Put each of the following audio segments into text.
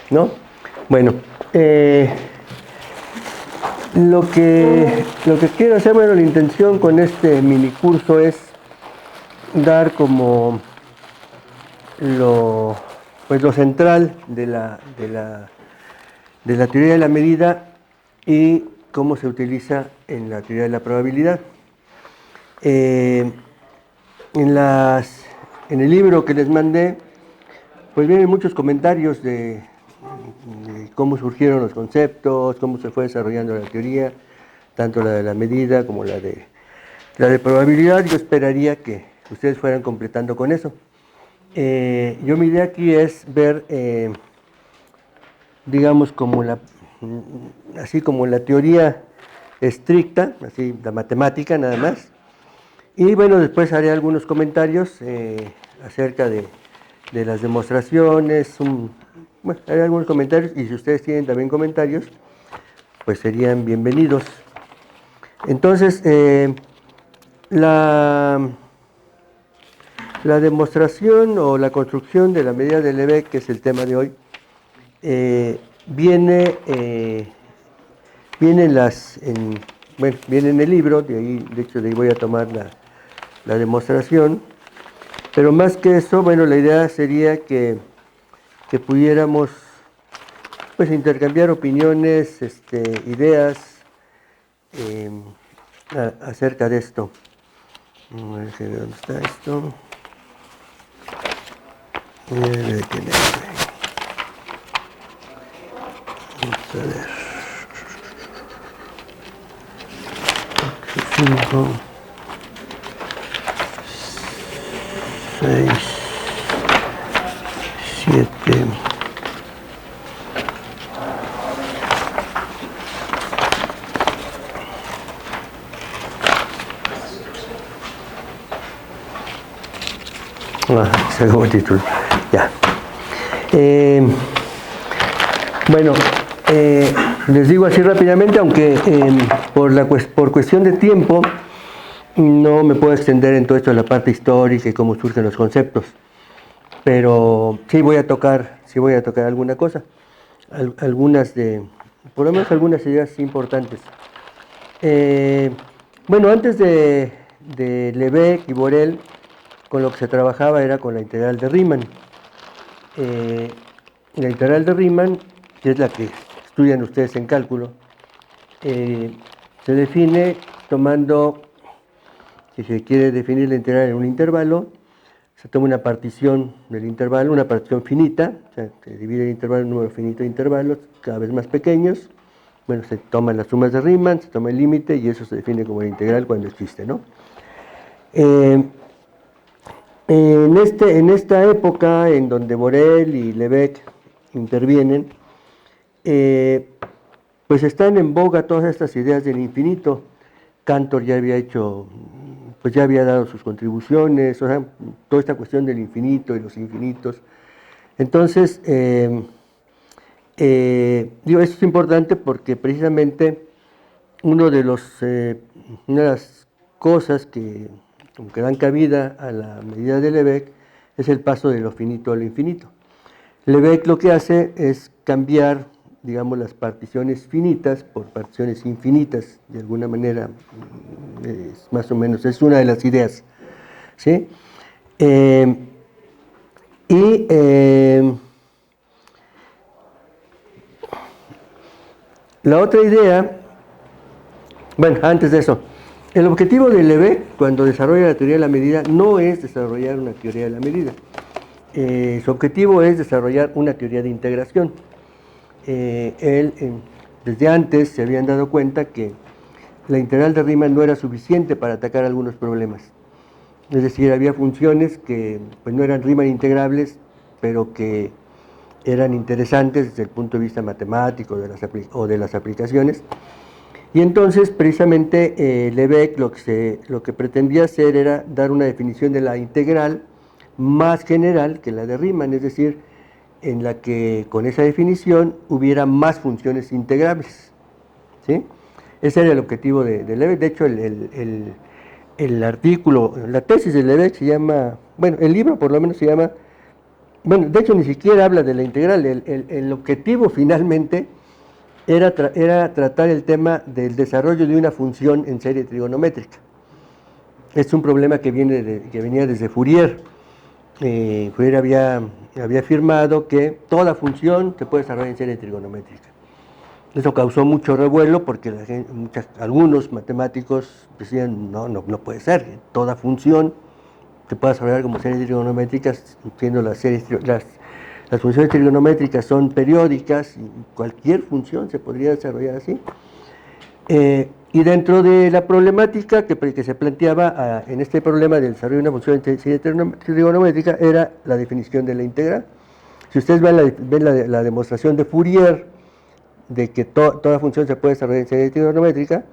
¿No? Bueno, lo que quiero hacer, bueno, la intención con este mini curso es dar como pues lo central de la teoría de la medida y cómo se utiliza en la teoría de la probabilidad. En el libro que les mandé, pues vienen muchos comentarios de cómo surgieron los conceptos, cómo se fue desarrollando la teoría, tanto la de la medida como la de probabilidad. Yo esperaría que ustedes fueran completando con eso. Mi idea aquí es ver, digamos, así como la teoría estricta, así la matemática nada más. Y bueno, después haré algunos comentarios acerca de las demostraciones. Bueno, haré algunos comentarios y si ustedes tienen también comentarios, pues serían bienvenidos. Entonces, la demostración o la construcción de la medida de Lebesgue, que es el tema de hoy, viene en el libro, de hecho de ahí voy a tomar la demostración, pero más que eso, bueno, la idea sería que pudiéramos pues intercambiar opiniones, ideas acerca de esto. A ver dónde está esto. Vamos a ver. 5, 6, 7. Segundo título. Ya. Bueno, les digo así rápidamente, aunque por cuestión de tiempo no me puedo extender en todo esto de la parte histórica y cómo surgen los conceptos, pero sí voy a tocar alguna cosa, por lo menos algunas ideas importantes. Bueno, antes de Lebesgue y Borel, con lo que se trabajaba era con la integral de Riemann. La integral de Riemann, que es la que estudian ustedes en cálculo, se define tomando, si se quiere definir la integral en un intervalo, se toma una partición del intervalo, una partición finita, o sea, se divide el intervalo en un número finito de intervalos, cada vez más pequeños. Bueno, se toman las sumas de Riemann, se toma el límite y eso se define como la integral cuando existe, ¿no? En esta época en donde Borel y Lebesgue intervienen, pues están en boga todas estas ideas del infinito. Cantor ya había dado sus contribuciones, o sea, toda esta cuestión del infinito y los infinitos. Entonces, esto es importante porque precisamente una de las cosas que dan cabida a la medida de Lebesgue es el paso de lo finito a lo infinito. Lebesgue lo que hace es cambiar, digamos, las particiones finitas por particiones infinitas, de alguna manera, más o menos, es una de las ideas, ¿sí? La otra idea, bueno, antes de eso, el objetivo de Lebesgue, cuando desarrolla la teoría de la medida, no es desarrollar una teoría de la medida. Su objetivo es desarrollar una teoría de integración. Desde antes se habían dado cuenta que la integral de Riemann no era suficiente para atacar algunos problemas. Es decir, había funciones que pues, no eran Riemann integrables, pero que eran interesantes desde el punto de vista matemático o de las aplicaciones. Y entonces, precisamente, Lebesgue lo que pretendía hacer era dar una definición de la integral más general que la de Riemann, es decir, en la que con esa definición hubiera más funciones integrables, ¿sí? Ese era el objetivo de Lebesgue. De hecho, el artículo, la tesis de Lebesgue se llama, bueno, el libro por lo menos se llama bueno, de hecho ni siquiera habla de la integral, el objetivo finalmente era tratar el tema del desarrollo de una función en serie trigonométrica. Es un problema que venía desde Fourier. Fourier había afirmado que toda función se puede desarrollar en serie trigonométrica. Eso causó mucho revuelo porque algunos matemáticos decían, no puede ser, toda función se puede desarrollar como series trigonométricas, siendo las funciones trigonométricas son periódicas y cualquier función se podría desarrollar así. Y dentro de la problemática que se planteaba en este problema del desarrollo de una función en serie trigonométrica era la definición de la integral. Si ustedes ven la demostración de Fourier de que toda función se puede desarrollar en serie trigonométrica,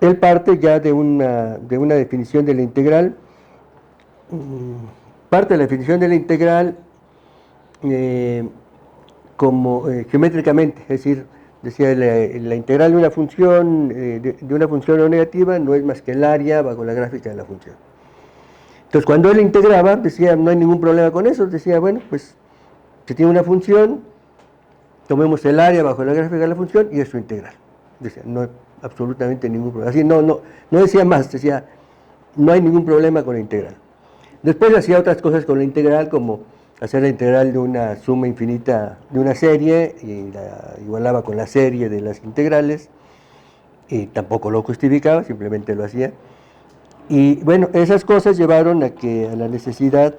él parte ya de una definición de la integral, parte de la definición de la integral como geométricamente, es decir, decía la integral de una función no negativa no es más que el área bajo la gráfica de la función. Entonces cuando él integraba, decía no hay ningún problema con eso, decía bueno, pues si tiene una función, tomemos el área bajo la gráfica de la función y es su integral. Decía, no hay absolutamente ningún problema. Así no decía más, decía, no hay ningún problema con la integral. Después hacía otras cosas con la integral, como hacer la integral de una suma infinita de una serie, y la igualaba con la serie de las integrales, y tampoco lo justificaba, simplemente lo hacía. Y bueno, esas cosas llevaron a la necesidad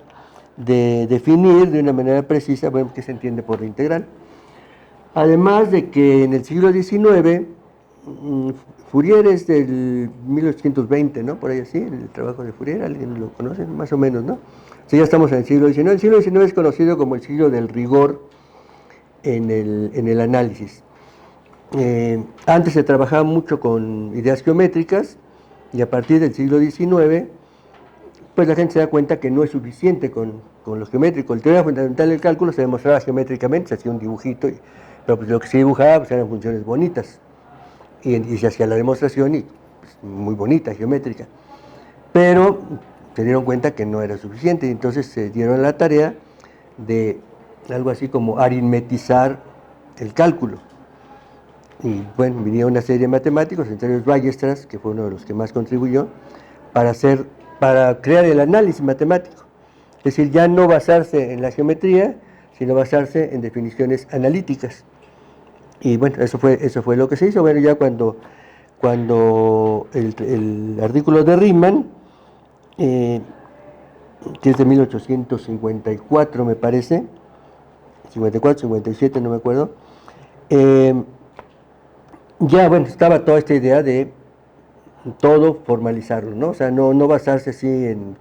de definir de una manera precisa, bueno, qué se entiende por la integral. Además de que en el siglo XIX, Fourier es del 1820, ¿no? Por ahí así, el trabajo de Fourier, ¿alguien lo conoce? Más o menos, ¿no? O sea, ya estamos en el siglo XIX. El siglo XIX es conocido como el siglo del rigor en el análisis. Antes se trabajaba mucho con ideas geométricas y a partir del siglo XIX, pues la gente se da cuenta que no es suficiente con lo geométrico. El teorema fundamental del cálculo se demostraba geométricamente, se hacía un dibujito, pero pues lo que se dibujaba pues eran funciones bonitas. Y se hacía la demostración y pues, muy bonita, geométrica. Pero se dieron cuenta que no era suficiente y entonces se dieron la tarea de algo así como aritmetizar el cálculo. Y bueno, vinieron una serie de matemáticos, entre ellos Weierstrass, que fue uno de los que más contribuyó, para crear el análisis matemático. Es decir, ya no basarse en la geometría, sino basarse en definiciones analíticas. Y bueno, eso fue lo que se hizo. Bueno, ya cuando el artículo de Riemann, que es de 1854 me parece, 54, 57, no me acuerdo, ya bueno, estaba toda esta idea de todo formalizarlo, ¿no? O sea, no basarse así en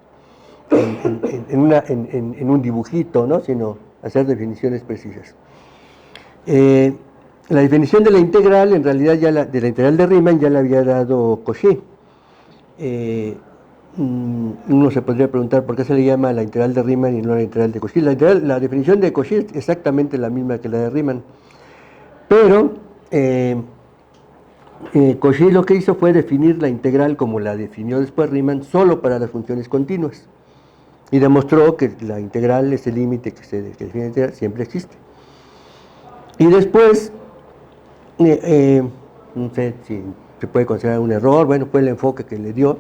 un dibujito, ¿no? Sino hacer definiciones precisas. La definición de la integral, en realidad de la integral de Riemann ya la había dado Cauchy. Uno se podría preguntar por qué se le llama la integral de Riemann y no la integral de Cauchy. La definición de Cauchy es exactamente la misma que la de Riemann, pero Cauchy lo que hizo fue definir la integral como la definió después Riemann solo para las funciones continuas y demostró que la integral, ese límite que define la integral, siempre existe. Y después, no sé si se puede considerar un error, bueno, fue el enfoque que le dio,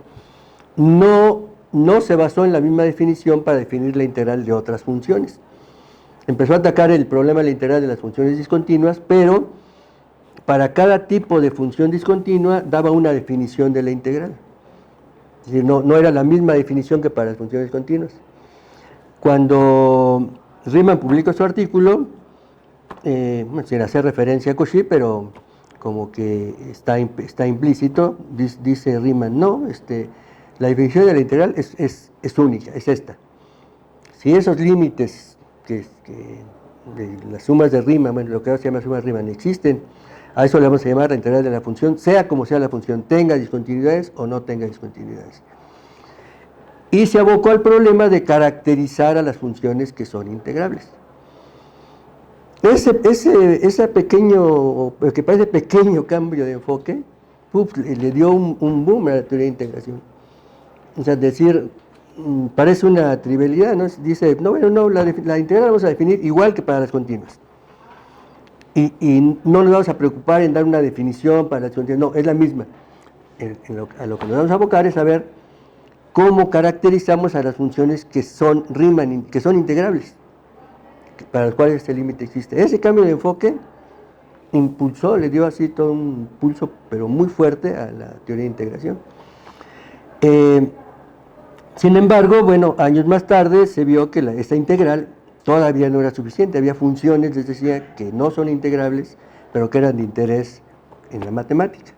no se basó en la misma definición para definir la integral de otras funciones. Empezó a atacar el problema de la integral de las funciones discontinuas, pero para cada tipo de función discontinua daba una definición de la integral. Es decir, no era la misma definición que para las funciones continuas. Cuando Riemann publicó su artículo, sin hacer referencia a Cauchy, pero como que está implícito, dice Riemann, no, la definición de la integral es única, es esta. Si esos límites de las sumas de Riemann, bueno, lo que ahora se llama sumas de Riemann, existen, a eso le vamos a llamar la integral de la función, sea como sea la función, tenga discontinuidades o no tenga discontinuidades. Y se abocó al problema de caracterizar a las funciones que son integrables. Ese pequeño, que parece pequeño cambio de enfoque, le dio un boom a la teoría de integración. O sea, decir, parece una trivialidad, ¿no? Dice, no, bueno, no, la integral la vamos a definir igual que para las continuas. Y no nos vamos a preocupar en dar una definición para las continuas, no, es la misma. A lo que nos vamos a abocar es a ver cómo caracterizamos a las funciones que son Riemann, que son integrables, para las cuales este límite existe. Ese cambio de enfoque impulsó, le dio así todo un pulso, pero muy fuerte a la teoría de integración. Sin embargo, bueno, años más tarde se vio que esta integral todavía no era suficiente. Había funciones, les decía, que no son integrables, pero que eran de interés en la matemática.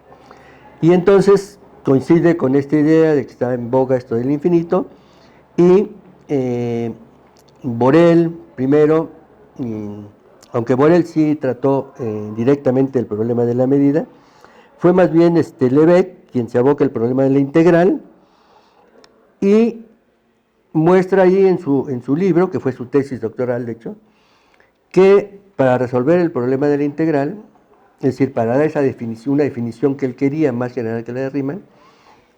Y entonces coincide con esta idea de que está en boga esto del infinito, y Borel primero, aunque Borel sí trató directamente el problema de la medida, fue más bien Lebesgue quien se aboca el problema de la integral y muestra ahí en su libro, que fue su tesis doctoral de hecho, que para resolver el problema de la integral, es decir, para dar esa definición, una definición que él quería más general que la de Riemann,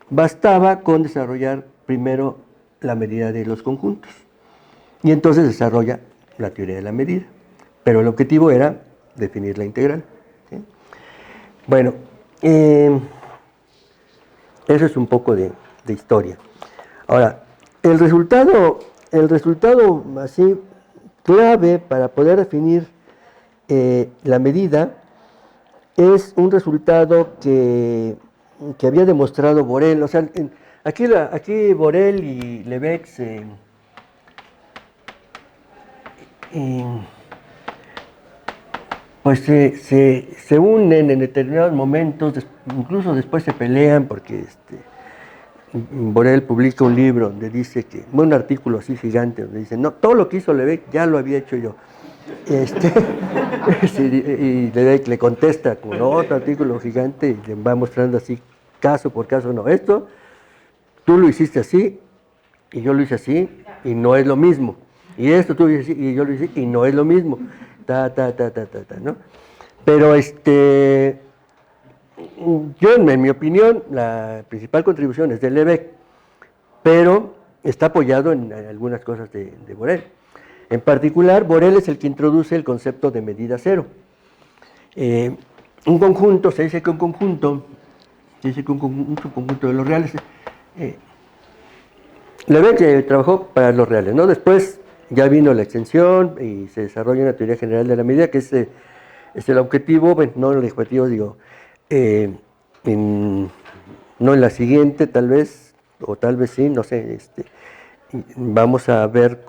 bastaba con desarrollar primero la medida de los conjuntos. Y entonces desarrolla la teoría de la medida. Pero el objetivo era definir la integral. ¿Sí? Bueno, eso es un poco de historia. Ahora, el resultado así clave para poder definir la medida es un resultado que había demostrado Borel. O sea, aquí Borel y Lebesgue pues se unen en determinados momentos, incluso después se pelean porque Borel publica un libro donde dice que, un artículo así gigante, donde dice, no, todo lo que hizo Lebesgue ya lo había hecho yo. Y Lebesgue le contesta con otro artículo gigante y le va mostrando así, caso por caso, no, esto tú lo hiciste así y yo lo hice así y no es lo mismo. Y esto tú lo hiciste así y yo lo hice y no es lo mismo. ¿No? Pero yo, en mi opinión, la principal contribución es de Lebesgue, pero está apoyado en algunas cosas de Borel. En particular, Borel es el que introduce el concepto de medida cero. Un conjunto, se dice que un conjunto de los reales. Lebesgue trabajó para los reales, ¿no? Después ya vino la extensión y se desarrolla una teoría general de la medida, que es el objetivo, bueno, no el objetivo, digo, no en la siguiente tal vez, o tal vez sí, no sé, vamos a ver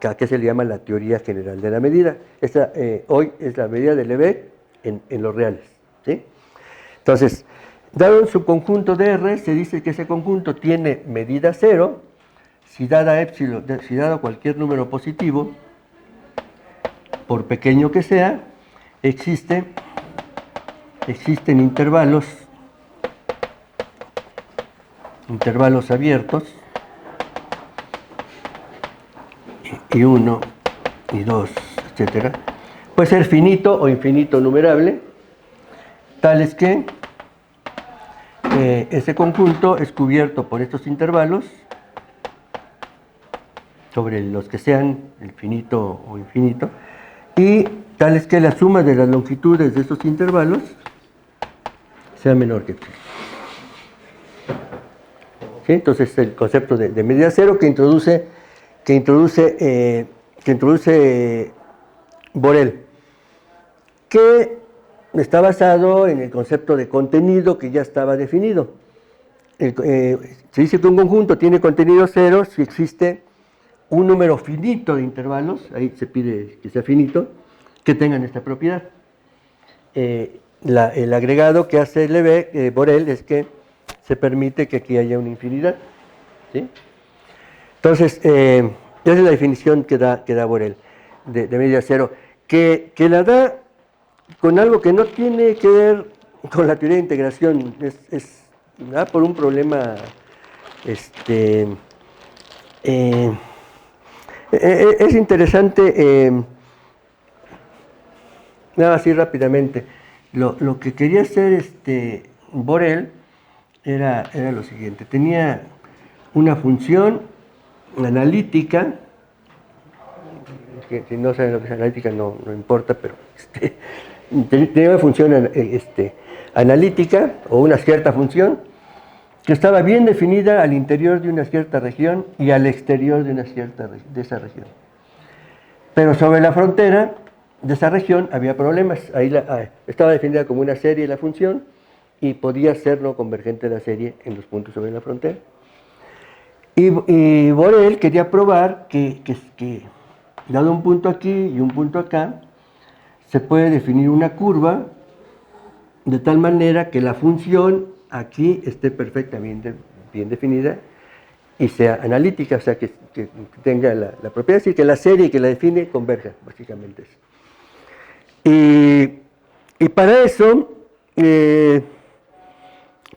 a qué se le llama la teoría general de la medida. Esta hoy es la medida de Lebesgue en los reales, ¿sí? Entonces, dado un subconjunto de R, se dice que ese conjunto tiene medida cero, si dado cualquier número positivo, por pequeño que sea, existen intervalos abiertos, y 1, y 2, etcétera. Puede ser finito o infinito numerable, tales que ese conjunto es cubierto por estos intervalos, sobre los que sean el finito o infinito, y tal es que la suma de las longitudes de estos intervalos sea menor que 3. ¿Sí? Entonces el concepto de medida cero que introduce Borel, que está basado en el concepto de contenido que ya estaba definido. Se dice que un conjunto tiene contenido cero si existe un número finito de intervalos, ahí se pide que sea finito, que tengan esta propiedad. El agregado que hace Borel es que se permite que aquí haya una infinidad. ¿Sí? Entonces, esa es la definición que da Borel de medida cero, que la da con algo que no tiene que ver con la teoría de integración, da por un problema es interesante, nada así rápidamente. Lo que quería hacer Borel era lo siguiente: tenía una función analítica, que si no saben lo que es analítica no importa, pero tenía una función analítica o una cierta función que estaba bien definida al interior de una cierta región y al exterior de esa región. Pero sobre la frontera de esa región había problemas. Ahí estaba definida como una serie la función y podía ser no convergente la serie en los puntos sobre la frontera. Y Borel quería probar que dado un punto aquí y un punto acá, se puede definir una curva de tal manera que la función aquí esté perfectamente bien definida y sea analítica, o sea, que tenga la propiedad, es decir, que la serie que la define converja, básicamente eso. Y para eso,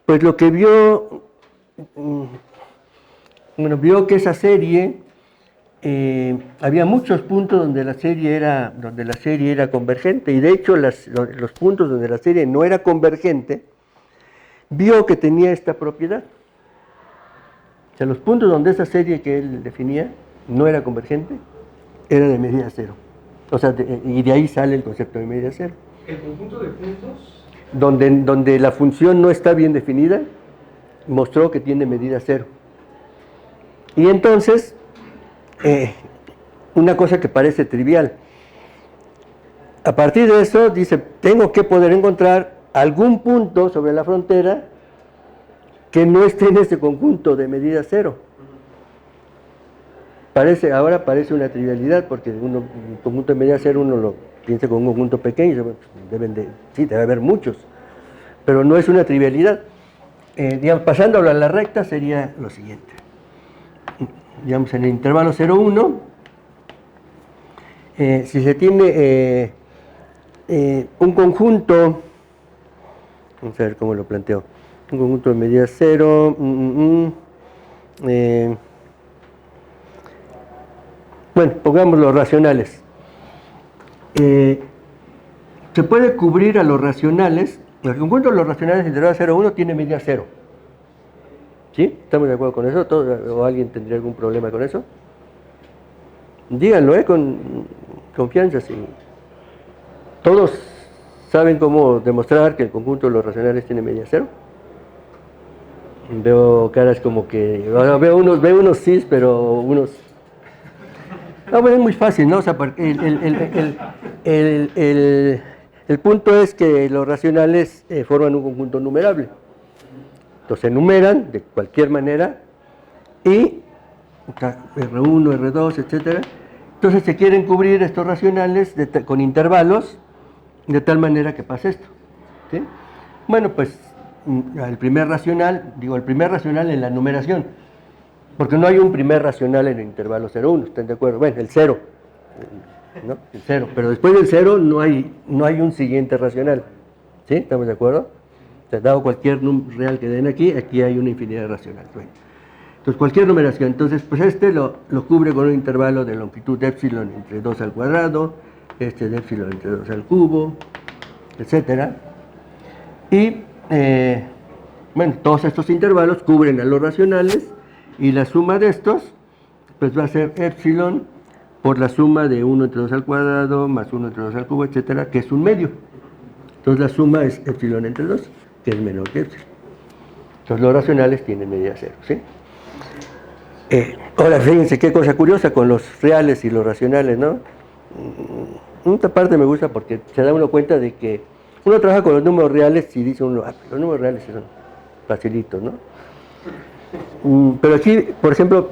pues lo que vio, vio que esa serie, había muchos puntos donde la serie era convergente, y de hecho los puntos donde la serie no era convergente, vio que tenía esta propiedad. O sea, los puntos donde esa serie que él definía no era convergente, era de medida cero. O sea, y de ahí sale el concepto de medida cero. ¿El conjunto de puntos? Donde la función no está bien definida, mostró que tiene medida cero. Y entonces, una cosa que parece trivial, a partir de eso dice, tengo que poder encontrar algún punto sobre la frontera que no esté en ese conjunto de medida cero. Ahora parece una trivialidad, porque un conjunto de medida cero uno lo piensa como un conjunto pequeño, sí, debe haber muchos, pero no es una trivialidad. Digamos, pasándolo a la recta sería lo siguiente. Digamos, en el intervalo 0,1, si se tiene un conjunto, vamos a ver cómo lo planteo, un conjunto de medida cero, bueno, pongamos los racionales. Se puede cubrir a los racionales, el conjunto de los racionales del intervalo 0,1 tiene medida cero. ¿Sí? ¿Estamos de acuerdo con eso? ¿O alguien tendría algún problema con eso? Díganlo, con confianza. Sí. ¿Todos saben cómo demostrar que el conjunto de los racionales tiene medida cero? Veo caras como que... Veo unos sí, pero unos... No, bueno, es muy fácil, ¿no? O sea, el punto es que los racionales forman un conjunto numerable. Entonces se enumeran de cualquier manera y R1, R2, etc. Entonces se quieren cubrir estos racionales con intervalos de tal manera que pase esto. ¿Sí? Bueno, pues el primer racional en la numeración, porque no hay un primer racional en el intervalo 0,1, ¿están de acuerdo? Bueno, el 0, ¿no? El 0, pero después del 0 no hay un siguiente racional. ¿Sí? ¿Estamos de acuerdo? Dado cualquier real que den aquí hay una infinidad de racionales. Bueno, entonces cualquier numeración, entonces pues lo cubre con un intervalo de longitud de epsilon entre 2 al cuadrado, de epsilon entre 2 al cubo, etcétera. Y bueno, todos estos intervalos cubren a los racionales y la suma de estos pues va a ser epsilon por la suma de 1 entre 2 al cuadrado más 1 entre 2 al cubo, etcétera, que es un medio. Entonces la suma es epsilon entre 2, que es menor que epsilon. Entonces los racionales tienen medida cero, ¿sí? Ahora fíjense qué cosa curiosa con los reales y los racionales, ¿no? Esta parte me gusta porque se da uno cuenta de que uno trabaja con los números reales y dice uno, los números reales son facilitos, ¿no? Pero aquí, por ejemplo,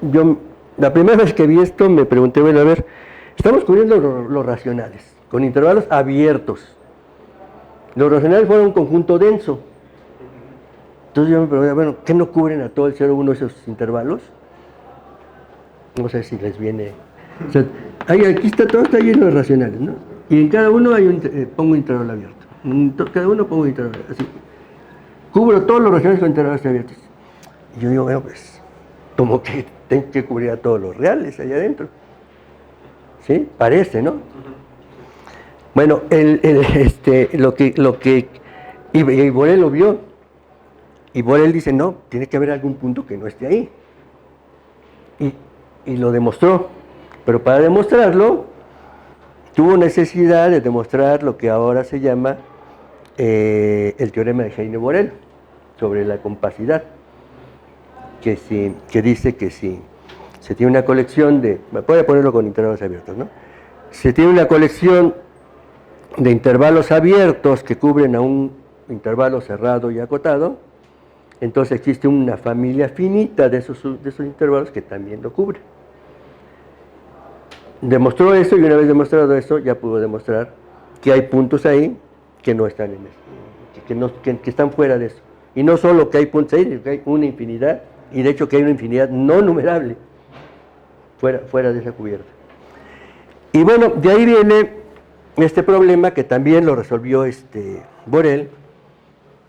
yo la primera vez que vi esto me pregunté, bueno, a ver, estamos cubriendo los racionales con intervalos abiertos. Los racionales fueron un conjunto denso. Entonces yo me pregunté, bueno, ¿qué no cubren a todo el 0,1 esos intervalos? No sé si les viene... O sea, aquí todo está lleno de racionales, ¿no? Y en cada uno pongo un intervalo abierto. En cada uno pongo un intervalo abierto. Así. Cubro todos los racionales con intervalos abiertos. Y yo digo, bueno, pues, como que tengo que cubrir a todos los reales allá adentro. ¿Sí? Parece, ¿no? Bueno, y Borel lo vio. Y Borel dice, no, tiene que haber algún punto que no esté ahí. Y y lo demostró. Pero para demostrarlo, tuvo necesidad de demostrar lo que ahora se llama el teorema de Heine-Borel sobre la compacidad, que dice que si se tiene una colección de, voy a ponerlo con intervalos abiertos, ¿no? Se tiene una colección de intervalos abiertos que cubren a un intervalo cerrado y acotado, entonces existe una familia finita de esos intervalos que también lo cubre. Demostró eso, y una vez demostrado eso, ya pudo demostrar que hay puntos ahí que no están en eso, que están fuera de eso. Y no solo que hay puntos ahí, sino que hay una infinidad, y de hecho que hay una infinidad no numerable fuera de esa cubierta. Y bueno, de ahí viene este problema que también lo resolvió Borel,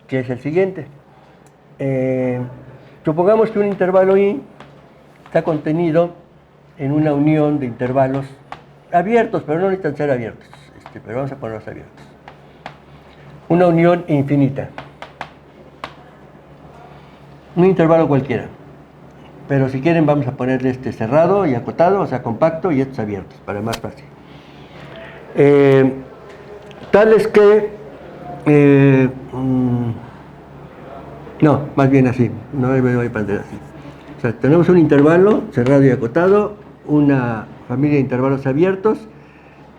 que es el siguiente. Supongamos que un intervalo I está contenido en una unión de intervalos abiertos, pero no necesitan ser abiertos, pero vamos a ponerlos abiertos. Una unión infinita. Un intervalo cualquiera. Pero si quieren vamos a ponerle cerrado y acotado, o sea, compacto, y estos abiertos, para más fácil. Tales que... no, más bien así, no me voy a poner así. O sea, tenemos un intervalo cerrado y acotado, una familia de intervalos abiertos,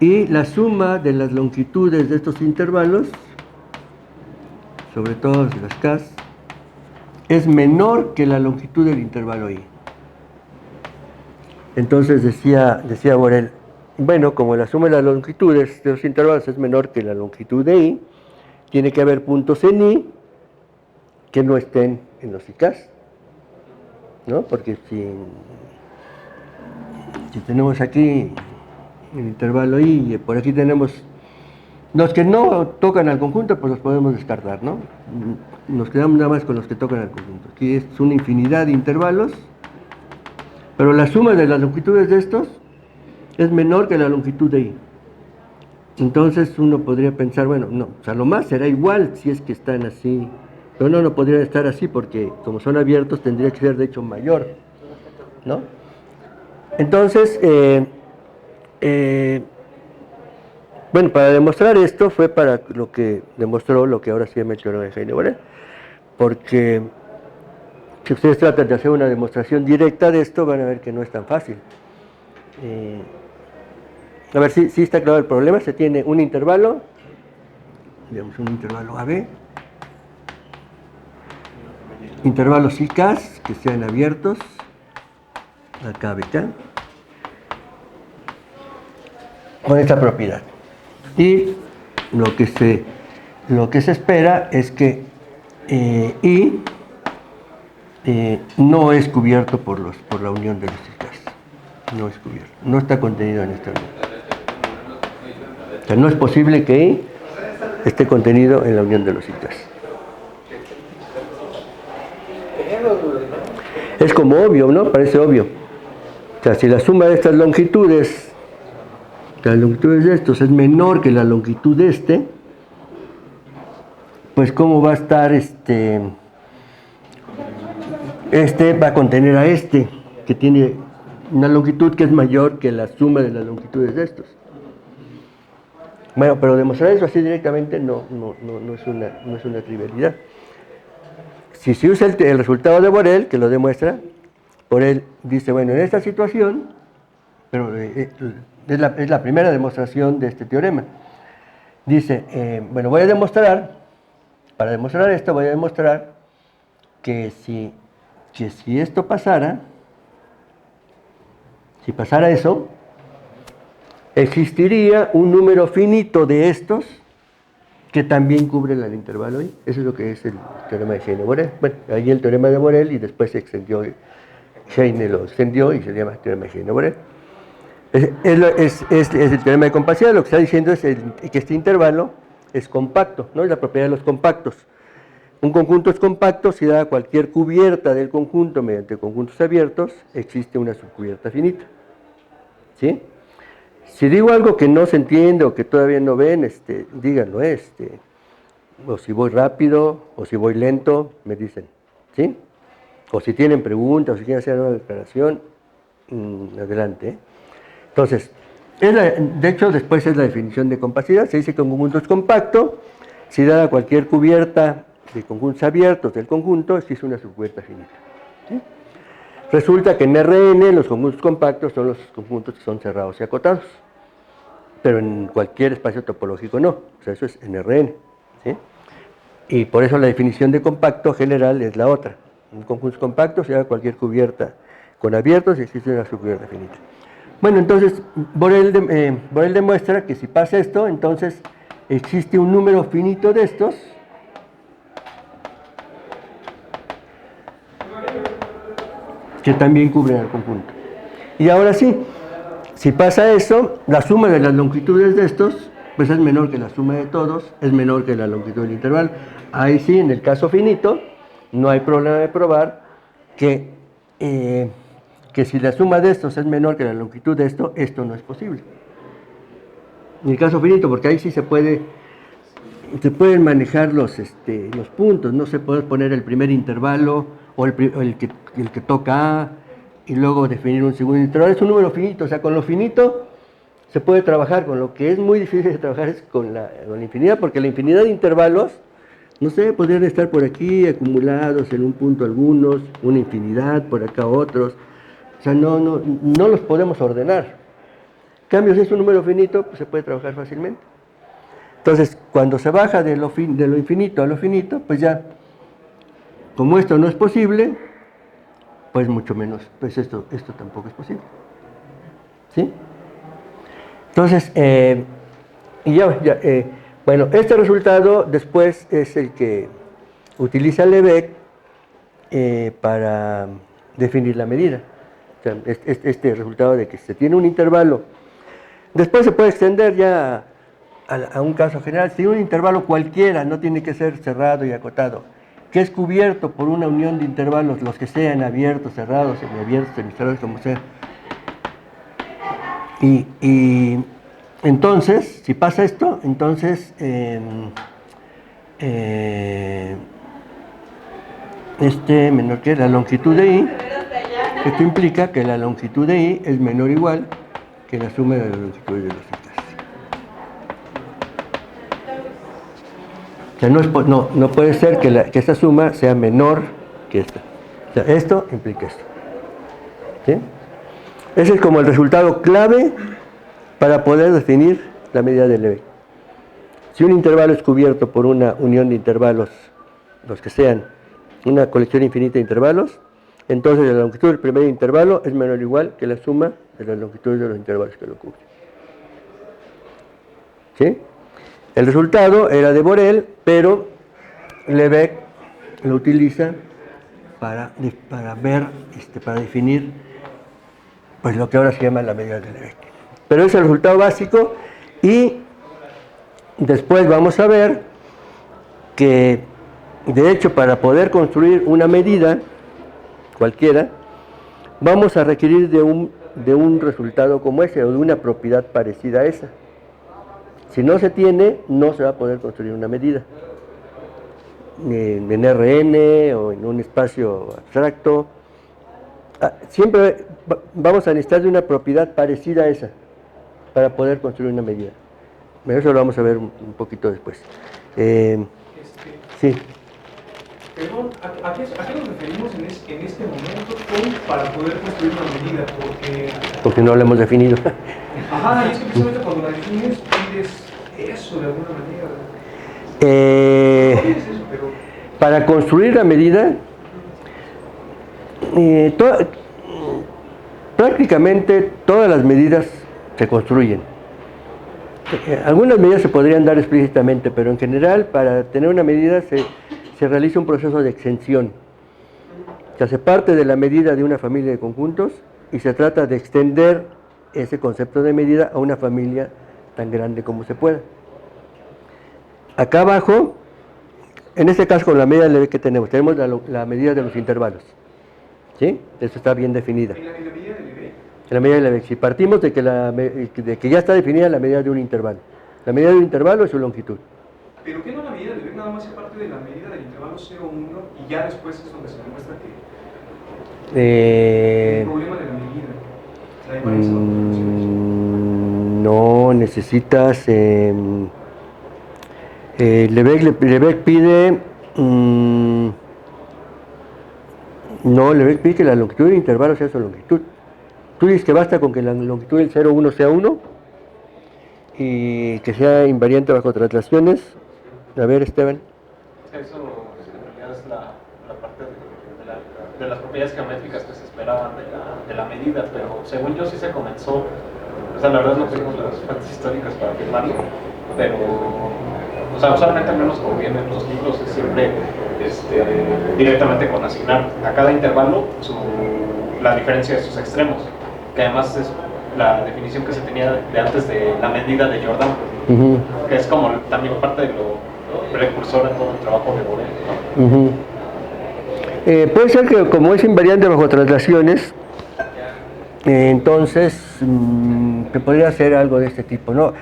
y la suma de las longitudes de estos intervalos, sobre todo las K, es menor que la longitud del intervalo I. Entonces decía Borel, bueno, como la suma de las longitudes de los intervalos es menor que la longitud de I, tiene que haber puntos en I que no estén en los IK, ¿no? Porque si tenemos aquí el intervalo I y por aquí tenemos los que no tocan al conjunto, pues los podemos descartar, ¿no? Nos quedamos nada más con los que tocan al conjunto. Aquí es una infinidad de intervalos, pero la suma de las longitudes de estos es menor que la longitud de I. Entonces uno podría pensar, bueno, no, o sea, lo más será igual si es que están así, pero no podrían estar así porque como son abiertos tendría que ser de hecho mayor, ¿no? Entonces, bueno, para demostrar esto fue para lo que demostró lo que ahora se llama el teorema de Heine-Borel, porque si ustedes tratan de hacer una demostración directa de esto, van a ver que no es tan fácil. A ver si está claro el problema. Se tiene un intervalo, digamos un intervalo AB, intervalos IK que sean abiertos, acá, BK, con esta propiedad. Y lo que se espera es que I no es cubierto por la unión de los IK. No es cubierto, no está contenido en esta unión. O sea, no es posible que I esté contenido en la unión de los IK. Es como obvio, ¿no? Parece obvio. O sea, si la suma de estas longitudes, las longitudes de estos es menor que la longitud de pues ¿cómo va a estar va a contener a que tiene una longitud que es mayor que la suma de las longitudes de estos? Bueno, pero demostrar eso así directamente no es una trivialidad. Si se usa el resultado de Borel, que lo demuestra, Borel dice, bueno, en esta situación, pero es la primera demostración de este teorema, dice, bueno, para demostrar esto, voy a demostrar que si esto pasara, si pasara eso, existiría un número finito de estos que también cubren el intervalo I. Eso es lo que es el teorema de Heine-Borel. Bueno, ahí el teorema de Borel y después se extendió, Heine lo extendió y se llama teorema de Heine-Borel. Es el teorema de compacidad. Lo que está diciendo es que este intervalo es compacto, ¿no? Es la propiedad de los compactos. Un conjunto es compacto si dada cualquier cubierta del conjunto mediante conjuntos abiertos, existe una subcubierta finita. ¿Sí? Si digo algo que no se entiende o que todavía no ven, díganlo, o si voy rápido, o si voy lento, me dicen, ¿sí? O si tienen preguntas, o si quieren hacer una declaración, adelante. Entonces, de hecho, después es la definición de compacidad. Se dice que un conjunto es compacto si dada cualquier cubierta de conjuntos abiertos del conjunto, existe una subcubierta finita. ¿Sí? Resulta que en Rn los conjuntos compactos son los conjuntos que son cerrados y acotados, pero en cualquier espacio topológico no. O sea, eso es en Rn. ¿Sí? Y por eso la definición de compacto general es la otra. Un conjunto compacto se da cualquier cubierta con abiertos y existe una subcubierta finita. Bueno, entonces Borel demuestra que si pasa esto, entonces existe un número finito de estos que también cubren el conjunto. Y ahora sí, si pasa eso, la suma de las longitudes de estos pues es menor que la suma de todos, es menor que la longitud del intervalo. Ahí sí, en el caso finito, no hay problema de probar que si la suma de estos es menor que la longitud de esto, esto no es posible. En el caso finito, porque ahí sí se pueden manejar los puntos, no se puede poner el primer intervalo o el que toca A y luego definir un segundo intervalo. Es un número finito, o sea, con lo finito se puede trabajar, con lo que es muy difícil de trabajar es con la infinidad, porque la infinidad de intervalos, no sé, podrían estar por aquí acumulados en un punto algunos, una infinidad, por acá otros. O sea, no los podemos ordenar. En cambio, si es un número finito, pues se puede trabajar fácilmente. Entonces, cuando se baja de lo infinito a lo finito, pues ya, como esto no es posible, pues mucho menos, pues esto tampoco es posible. ¿Sí? Entonces, bueno, este resultado después es el que utiliza Lebesgue para definir la medida. O sea, este resultado de que se tiene un intervalo. Después se puede extender ya a un caso general. Si un intervalo cualquiera, no tiene que ser cerrado y acotado, que es cubierto por una unión de intervalos, los que sean abiertos, cerrados, semiabiertos, semicerrados, como sea. Y entonces, si pasa esto, entonces menor que la longitud de I, esto implica que la longitud de I es menor o igual que la suma de las longitudes de los sectores. O sea, no puede ser que esta suma sea menor que esta. O sea, esto implica esto. ¿Sí? Ese es como el resultado clave para poder definir la medida de Lebesgue. Si un intervalo es cubierto por una unión de intervalos, los que sean, una colección infinita de intervalos, entonces la longitud del primer intervalo es menor o igual que la suma de las longitudes de los intervalos que lo cubren. ¿Sí? El resultado era de Borel, pero Lebesgue lo utiliza para definir pues lo que ahora se llama la medida de Lebesgue. Pero es el resultado básico y después vamos a ver que de hecho para poder construir una medida cualquiera vamos a requerir de un resultado como ese o de una propiedad parecida a esa. Si no se tiene, no se va a poder construir una medida en Rn o en un espacio abstracto. Siempre vamos a necesitar de una propiedad parecida a esa para poder construir una medida. Eso lo vamos a ver un poquito después. Sí. Perdón, ¿a qué nos referimos en este momento para poder construir una medida? Porque no lo hemos definido. Ajá, es que precisamente cuando la defines pides eso de alguna manera. No pides eso, pero... Para construir la medida, prácticamente todas las medidas se construyen. Algunas medidas se podrían dar explícitamente, pero en general para tener una medida se realiza un proceso de extensión. O sea, se parte de la medida de una familia de conjuntos y se trata de extender ese concepto de medida a una familia tan grande como se pueda. Acá abajo, en este caso con la medida de Lebesgue que tenemos la medida de los intervalos. ¿Sí? Eso está bien definida. ¿En la medida de Lebesgue? En la medida de Lebesgue. Si partimos de que ya está definida la medida de un intervalo. La medida de un intervalo es su longitud. ¿Pero qué no la medida de Lebesgue nada más se parte de la medida del intervalo 0, 1 y ya después es donde se demuestra que el problema de la medida? No, necesitas... Lebesgue pide... no, Lebesgue pide que la longitud del intervalo sea su longitud. Tú dices que basta con que la longitud del 0,1 sea 1 y que sea invariante bajo traslaciones. A ver, Esteban. Eso en realidad es la parte de las propiedades geométricas que se esperaban de la medida, pero según yo sí se comenzó, o sea, la verdad no tengo las fuentes históricas para afirmarlo, pero, o sea, usualmente al menos como vienen los libros es siempre directamente con asignar a cada intervalo la diferencia de sus extremos, que además es la definición que se tenía de antes de la medida de Jordan, que es como también parte de lo precursor en todo el trabajo de Borel, ¿no? Puede ser que como es invariante bajo traslaciones, entonces se podría hacer algo de este tipo, ¿no?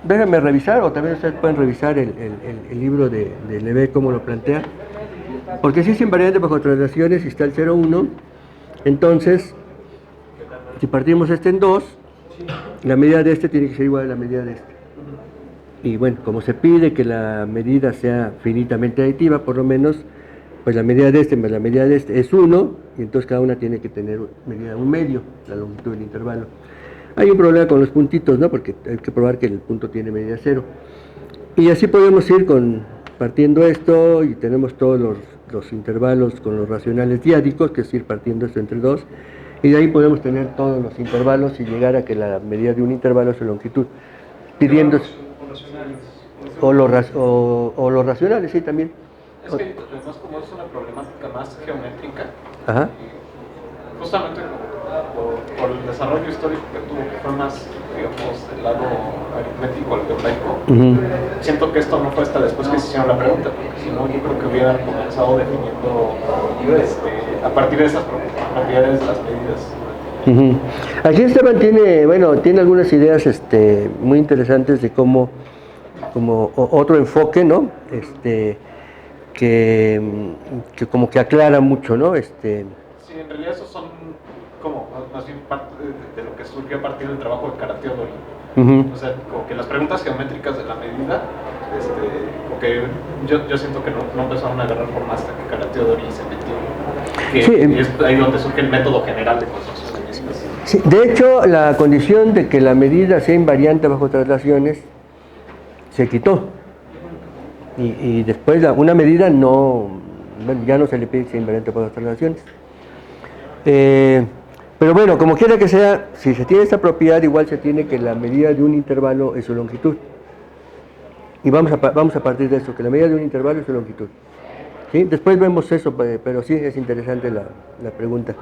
Déjame revisar, o también ustedes pueden revisar el libro de Lebesgue, cómo lo plantea, porque si es invariante bajo traslaciones y está el 0,1, entonces si partimos este en 2, la medida de este tiene que ser igual a la medida de este. Y bueno, como se pide que la medida sea finitamente aditiva, por lo menos, pues la medida de este más la medida de este es 1, y entonces cada una tiene que tener medida 1/2, la longitud del intervalo. Hay un problema con los puntitos, ¿no? Porque hay que probar que el punto tiene medida 0. Y así podemos ir partiendo esto, y tenemos todos los intervalos con los racionales diádicos, que es ir partiendo esto entre 2, y de ahí podemos tener todos los intervalos y llegar a que la medida de un intervalo es su longitud, pidiendo... O los racionales, sí, también. Es que además como es una problemática más geométrica, Ajá. Justamente por el desarrollo histórico que tuvo, que fue más, digamos, del lado aritmético, algebraico, siento que esto no fue hasta después que se hicieron la pregunta, porque si no yo creo que hubieran comenzado definiendo a partir de esas propiedades de las medidas. Aquí Esteban tiene algunas ideas muy interesantes de cómo otro enfoque, ¿no? Que como que aclara mucho, ¿no? Sí, en realidad esos son como más bien parte de lo que surgió a partir del trabajo de Karateodori. O sea, como que las preguntas geométricas de la medida, porque yo siento que no empezaron a agarrar forma hasta que Karateodori se metió. Que es ahí donde surge el método general de construcción de medidas. Sí, de hecho, la condición de que la medida sea invariante bajo traslaciones se quitó. Y después una medida ya no se le pide que sea invariante bajo traslaciones. Pero bueno, como quiera que sea, si se tiene esta propiedad, igual se tiene que la medida de un intervalo es su longitud. Y vamos a partir de eso, que la medida de un intervalo es su longitud. ¿Sí? Después vemos eso, pero sí es interesante la pregunta.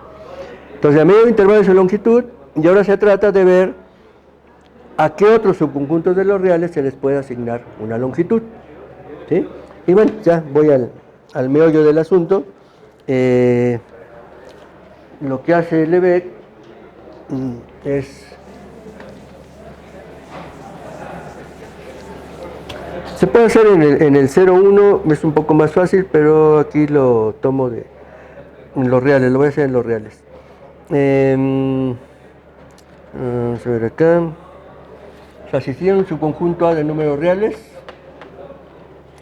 Entonces, la medida de un intervalo es su longitud, y ahora se trata de ver a qué otros subconjuntos de los reales se les puede asignar una longitud. ¿Sí? Y bueno, ya voy al meollo del asunto. Lo que hace Lebesgue es... Se puede hacer en el 0,1, es un poco más fácil, pero aquí lo tomo en los reales, lo voy a hacer en los reales. Vamos a ver acá. O sea, si tiene un subconjunto A de números reales,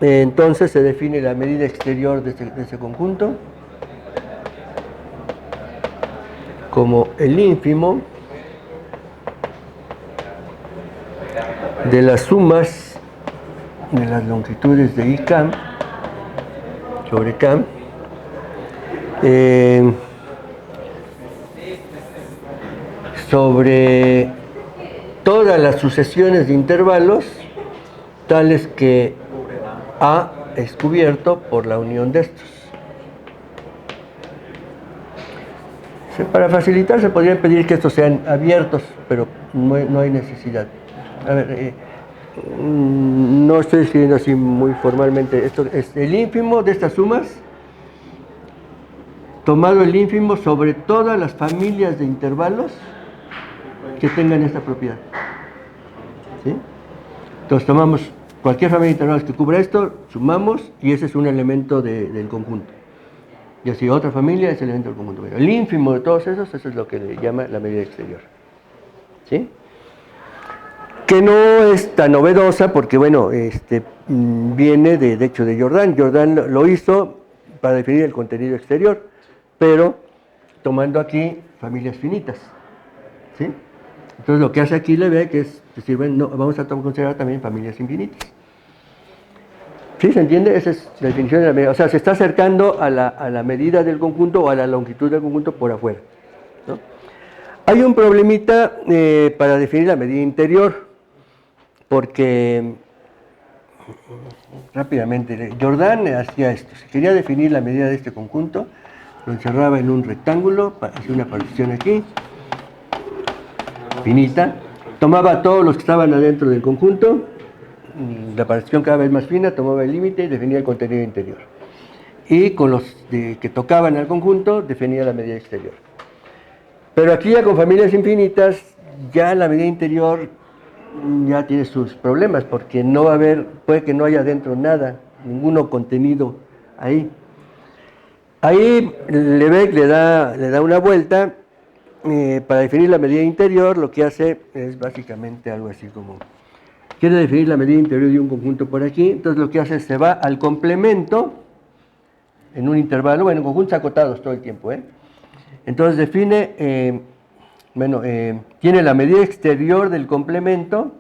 entonces se define la medida exterior de ese conjunto como el ínfimo de las sumas de las longitudes de IK sobre K sobre todas las sucesiones de intervalos tales que A es cubierto por la unión de estos. Para facilitar se podría pedir que estos sean abiertos, pero no hay necesidad. A ver, no estoy escribiendo así muy formalmente. Esto es el ínfimo de estas sumas, tomado el ínfimo sobre todas las familias de intervalos que tengan esta propiedad. ¿Sí? Entonces tomamos cualquier familia de intervalos que cubra esto, sumamos, y ese es un elemento del conjunto. Y así otra familia es el elemento del conjunto medio. El ínfimo de todos esos, eso es lo que le llama la medida exterior. ¿Sí? Que no es tan novedosa porque, bueno, viene de hecho de Jordan. Jordan lo hizo para definir el contenido exterior, pero tomando aquí familias finitas. ¿Sí? Entonces lo que hace aquí Lebesgue es decir, bueno, no, vamos a considerar también familias infinitas. ¿Sí se entiende? Esa es la definición de la medida. O sea, se está acercando a la medida del conjunto o a la longitud del conjunto por afuera, ¿no? Hay un problemita para definir la medida interior, porque rápidamente, Jordan hacía esto. Si quería definir la medida de este conjunto, lo encerraba en un rectángulo, hacía una partición aquí, finita, tomaba todos los que estaban adentro del conjunto, la partición cada vez más fina, tomaba el límite y definía el contenido interior. Y con los que tocaban al conjunto, definía la medida exterior. Pero aquí ya con familias infinitas, ya la medida interior ya tiene sus problemas, porque no va a haber, puede que no haya adentro nada, ninguno contenido ahí. Ahí Lebesgue le da una vuelta, para definir la medida interior, lo que hace es básicamente algo así como, quiere definir la medida interior de un conjunto por aquí, entonces lo que hace es se va al complemento, en un intervalo, bueno, en conjuntos acotados todo el tiempo, entonces define, tiene la medida exterior del complemento,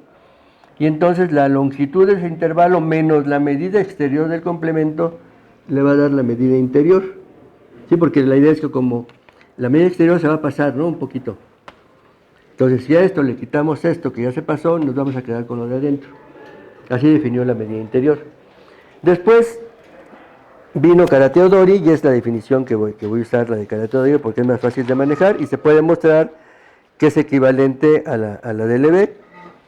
y entonces la longitud de ese intervalo menos la medida exterior del complemento le va a dar la medida interior, ¿sí? Porque la idea es que como la medida exterior se va a pasar, ¿no? Un poquito. Entonces, si a esto le quitamos esto que ya se pasó, nos vamos a quedar con lo de adentro. Así definió la medida interior. Después vino Karateodori, y es la definición que voy a usar, la de Karateodori, porque es más fácil de manejar y se puede mostrar que es equivalente a la de Lebesgue.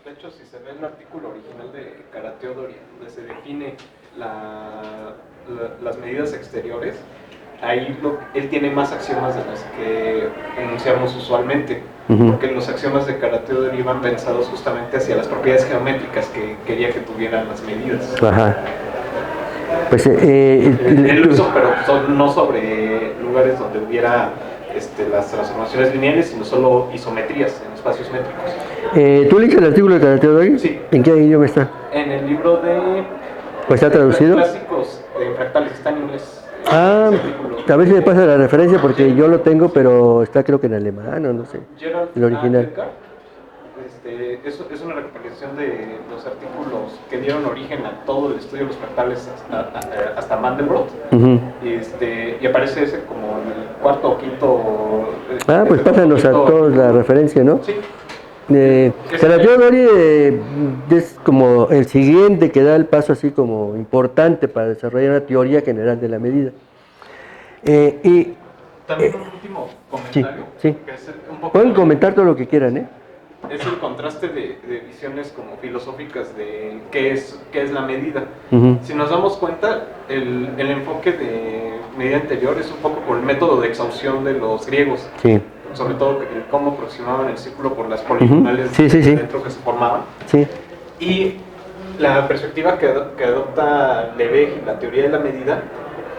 De hecho, si se ve el artículo original de Karateodori, donde se define las medidas exteriores, ahí él tiene más axiomas de las que enunciamos usualmente, porque los axiomas de Karateodori iban pensados justamente hacia las propiedades geométricas que quería que tuvieran las medidas. Ajá. Pues, él lo hizo, pero no sobre lugares donde hubiera las transformaciones lineales, sino solo isometrías en espacios métricos. ¿Tú lees el artículo de Karateodori? Sí. ¿En qué idioma está? En el libro de... ¿Pues está traducido? Clásicos de fractales, está en inglés. Ah, a ver si me pasa la referencia porque yo lo tengo, pero está creo que en alemán o no sé, el original. Es una recopilación de los artículos que dieron origen a todo el estudio de los fractales hasta Mandelbrot. Y aparece ese como en el cuarto o quinto. Pues pásanos a todos la referencia, ¿no? Sí. Karateodori es como el siguiente que da el paso así como importante para desarrollar una teoría general de la medida. También un último comentario. Sí. Que es un poco pueden comentar todo lo que quieran, Es el contraste de visiones como filosóficas de qué es la medida. Si nos damos cuenta, el enfoque de medida interior es un poco por el método de exhaustión de los griegos. Sí. Sobre todo cómo aproximaban el círculo por las poligonales dentro que se formaban. Sí. Y la perspectiva que adopta Lebesgue y la teoría de la medida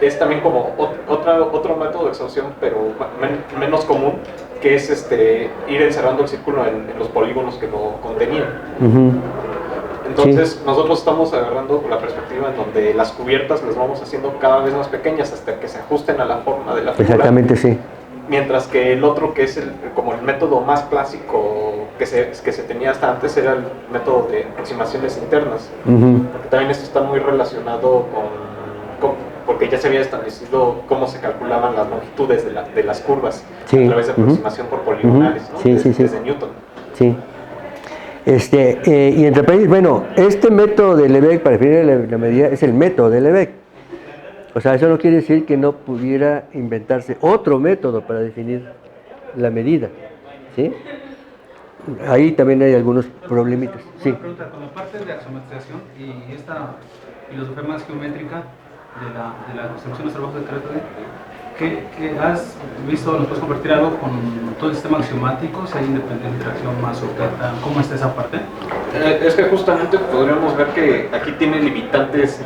es también como otro método de exhaustión, pero menos común, que es ir encerrando el círculo en los polígonos que lo contenían. Entonces nosotros estamos agarrando la perspectiva en donde las cubiertas las vamos haciendo cada vez más pequeñas hasta que se ajusten a la forma de la figura. Exactamente, sí. Mientras que el otro, que es como el método más clásico que se tenía hasta antes, era el método de aproximaciones internas. Porque también esto está muy relacionado porque ya se había establecido cómo se calculaban las longitudes de las curvas a través de aproximación por poligonales, ¿no? Desde Newton. Sí. Y entre países, bueno, este método de Lebesgue para definir la medida es el método de Lebesgue. O sea, eso no quiere decir que no pudiera inventarse otro método para definir la medida, ¿sí? Ahí también hay algunos problemitas. Sí. Una pregunta, con la parte de axiometrización y esta filosofía más geométrica de la construcción de los trabajos de Karateodori, ¿qué has visto? ¿Nos puedes convertir algo con todo el sistema axiomático? Si hay independencia, interacción más objeto, ¿cómo está esa parte? Es que justamente podríamos ver que aquí tiene limitantes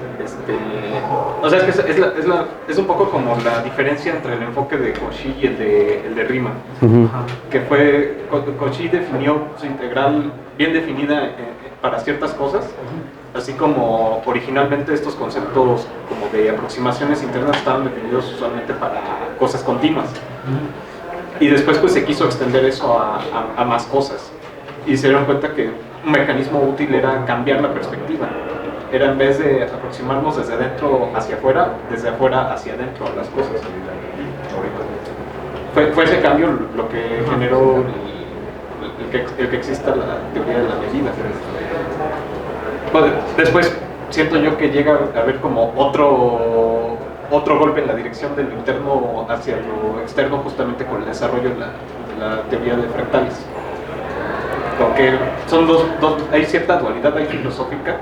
O sea, es que es un poco como la diferencia entre el enfoque de Cauchy y el de Riemann. Ajá. Que fue, Cauchy definió su integral bien definida para ciertas cosas, así como originalmente estos conceptos como de aproximaciones internas estaban definidos usualmente para cosas continuas. Y después pues se quiso extender eso a más cosas. Y se dieron cuenta que un mecanismo útil era cambiar la perspectiva. Era en vez de aproximarnos desde dentro hacia afuera, desde afuera hacia adentro a las cosas. Fue ese cambio lo que generó el que exista la teoría de la medida. Bueno, después siento yo que llega a haber como otro golpe en la dirección de lo interno hacia lo externo, justamente con el desarrollo de la teoría de fractales. Porque son hay cierta dualidad ahí filosófica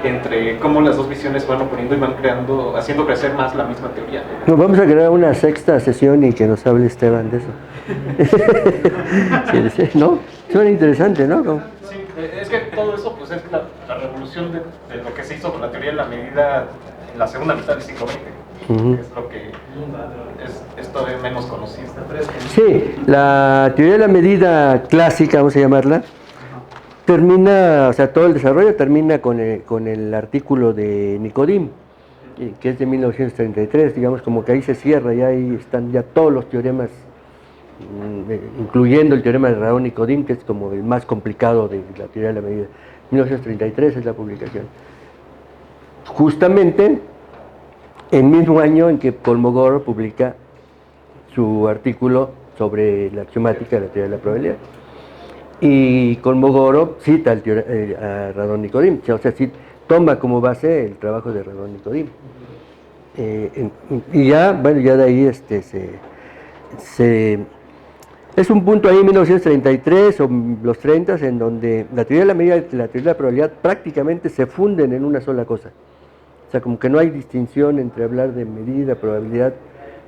entre cómo las dos visiones van oponiendo y van creando, haciendo crecer más la misma teoría. Nos vamos a crear una sexta sesión y que nos hable Esteban de eso. Sí, ¿no? Suena interesante, ¿no? Sí, es que todo eso pues es la revolución de lo que se hizo con la teoría de la medida en la segunda mitad del siglo XX. Que es lo que es todavía menos conocido. Sí, la teoría de la medida clásica, vamos a llamarla, termina, o sea, todo el desarrollo termina con el artículo de Nikodym, que es de 1933, digamos, como que ahí se cierra, y ahí están ya todos los teoremas, incluyendo el teorema de Radon-Nikodym, que es como el más complicado de la teoría de la medida. 1933 es la publicación. Justamente el mismo año en que Kolmogorov publica su artículo sobre la axiomática de la teoría de la probabilidad. Y Kolmogorov cita a Radon-Nikodym, o sea, sí, toma como base el trabajo de Radon-Nikodym. Y ya, bueno, ya de ahí es un punto ahí en 1933 o los 30 en donde la teoría de la medida y la teoría de la probabilidad prácticamente se funden en una sola cosa. O sea, como que no hay distinción entre hablar de medida, probabilidad.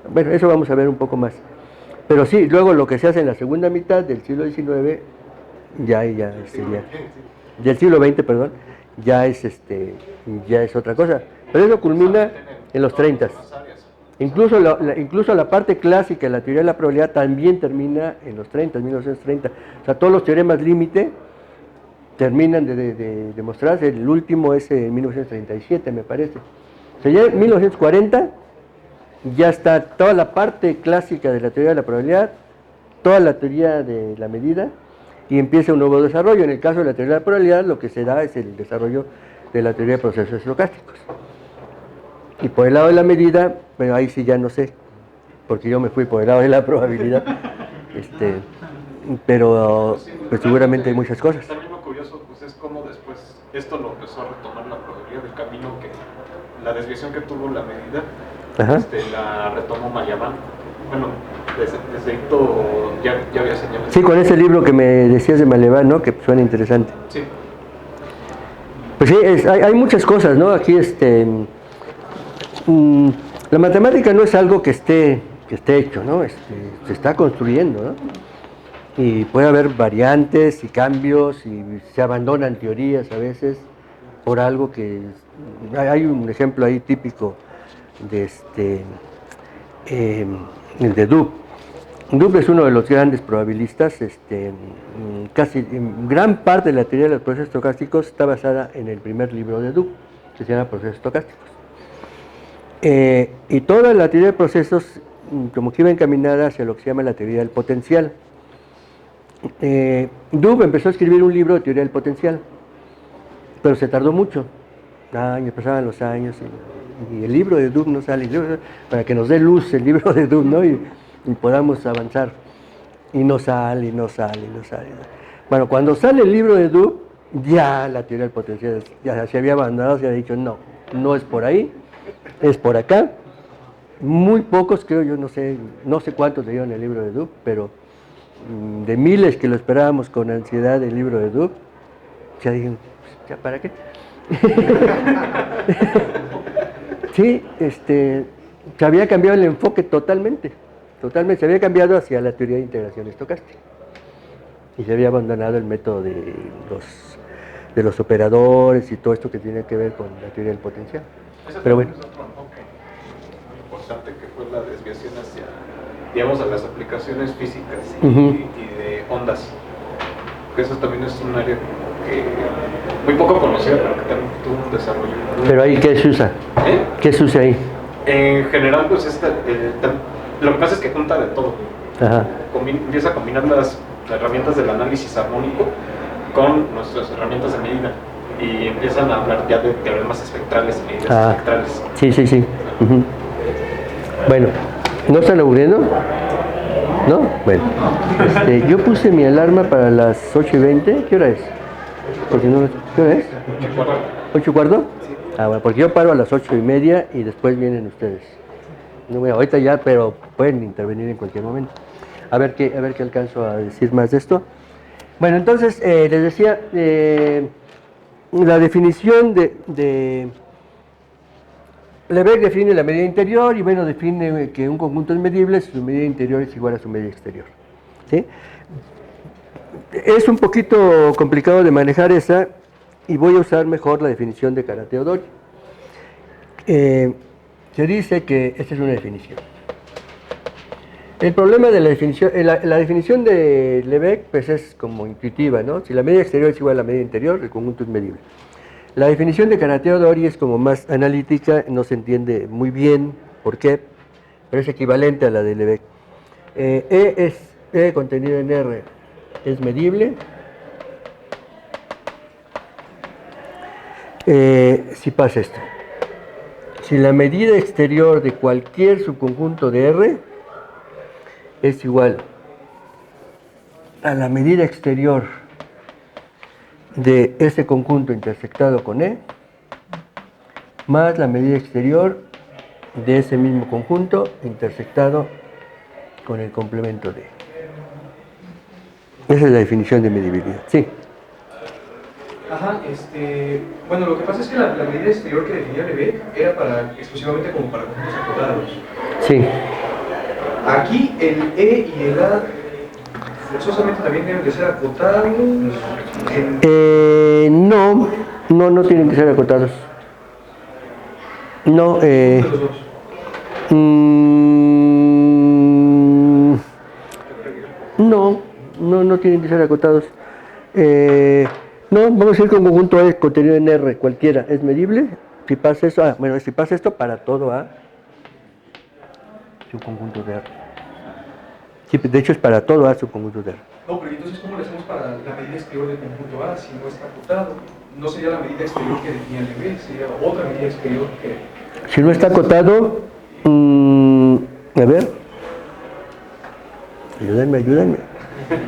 Bueno, eso vamos a ver un poco más. Pero sí, luego lo que se hace en la segunda mitad del siglo XIX, del siglo XX, perdón, ya es otra cosa. Pero eso culmina en los 30. Incluso la parte clásica de la teoría de la probabilidad también termina en los 30, 1930. O sea, todos los teoremas límite terminan de demostrarse. El último es en 1937, me parece. O sea, ya en 1940 ya está toda la parte clásica de la teoría de la probabilidad, toda la teoría de la medida, y empieza un nuevo desarrollo. En el caso de la teoría de la probabilidad, lo que se da es el desarrollo de la teoría de procesos estocásticos. Y por el lado de la medida, bueno, ahí sí ya no sé, porque yo me fui por el lado de la probabilidad, pero pues seguramente hay muchas cosas. También lo curioso pues es cómo después esto lo empezó a retomar la probabilidad del camino, que la desviación que tuvo la medida, la retomó Mayaban. Bueno, desde Ito ya había señalado. Sí, con ese libro que me decías de Mayaban, ¿no? Que suena interesante. Sí. Pues sí, hay muchas cosas, ¿no? Aquí la matemática no es algo que esté hecho, ¿no? Se está construyendo, ¿no? Y puede haber variantes y cambios y se abandonan teorías a veces por algo que... Hay un ejemplo ahí típico de el de Doob. Doob es uno de los grandes probabilistas, casi gran parte de la teoría de los procesos estocásticos está basada en el primer libro de Doob, que se llama Procesos Estocásticos. Y toda la teoría de procesos como que iba encaminada hacia lo que se llama la teoría del potencial. Doob empezó a escribir un libro de teoría del potencial, pero se tardó mucho, pasaban los años y el libro de Doob no sale, para que nos dé luz el libro de Doob, ¿no? y podamos avanzar, y no sale. Bueno, cuando sale el libro de Doob, ya la teoría del potencial ya se había abandonado, se había dicho no es por ahí, es por acá. Muy pocos, creo yo, no sé cuántos leyeron el libro de Doob, pero de miles que lo esperábamos con ansiedad el libro de Doob, ya dijeron, ¿ya para qué? Sí, se había cambiado el enfoque totalmente, se había cambiado hacia la teoría de integración estocástica y se había abandonado el método de los operadores y todo esto que tiene que ver con la teoría del potencial. Pero bueno. interesante, que fue la desviación hacia, digamos, a las aplicaciones físicas y de ondas. Que eso también es un área que muy poco conocida, pero que también tuvo un desarrollo. Pero ahí, ¿qué se usa? ¿Qué se usa ahí? En general, pues lo que pasa es que junta de todo. Ajá. Empieza a combinar las herramientas del análisis armónico con nuestras herramientas de medida. Y empiezan a hablar ya de teoremas espectrales y medidas espectrales. Sí. Bueno, ¿no están aburriendo? ¿No? Bueno. Yo puse mi alarma para las 8:20. ¿Qué hora es? Porque no, ¿qué hora es? 8:15. Ah, bueno, porque yo paro a las 8:30 y después vienen ustedes. No, bueno, ahorita ya, pero pueden intervenir en cualquier momento. A ver qué alcanzo a decir más de esto. Bueno, entonces, les decía, la definición de Lebesgue define la medida interior y bueno, define que un conjunto es medible si su medida interior es igual a su medida exterior. ¿Sí? Es un poquito complicado de manejar esa y voy a usar mejor la definición de Karateodori. Se dice que esta es una definición. El problema de la definición, la definición de Lebesgue pues es como intuitiva, ¿no? Si la medida exterior es igual a la medida interior, el conjunto es medible. La definición de Karateodori es como más analítica, no se entiende muy bien por qué, pero es equivalente a la de Lebesgue. E contenido en R es medible. Si pasa esto. Si la medida exterior de cualquier subconjunto de R es igual a la medida exterior de ese conjunto intersectado con E, más la medida exterior de ese mismo conjunto intersectado con el complemento de E. Esa es la definición de medibilidad. Sí. Ajá, bueno, lo que pasa es que la medida exterior que definía Lebesgue era exclusivamente como para conjuntos acotados. Sí. Aquí el E y el A forzosamente también deben de ser acotados. No tienen que ser acotados. No, De los dos. No tienen que ser acotados. No, vamos a ir con conjunto E contenido en R, cualquiera, es medible. Si pasa eso, si pasa esto para todo A, subconjunto de R. Sí, de hecho es para todo A subconjunto de R. No, pero entonces, ¿cómo le hacemos para la medida exterior del conjunto A si no está acotado? No sería la medida exterior que definía Lebesgue, sería otra medida exterior que... Si no está acotado, a ver, ayúdenme. Pues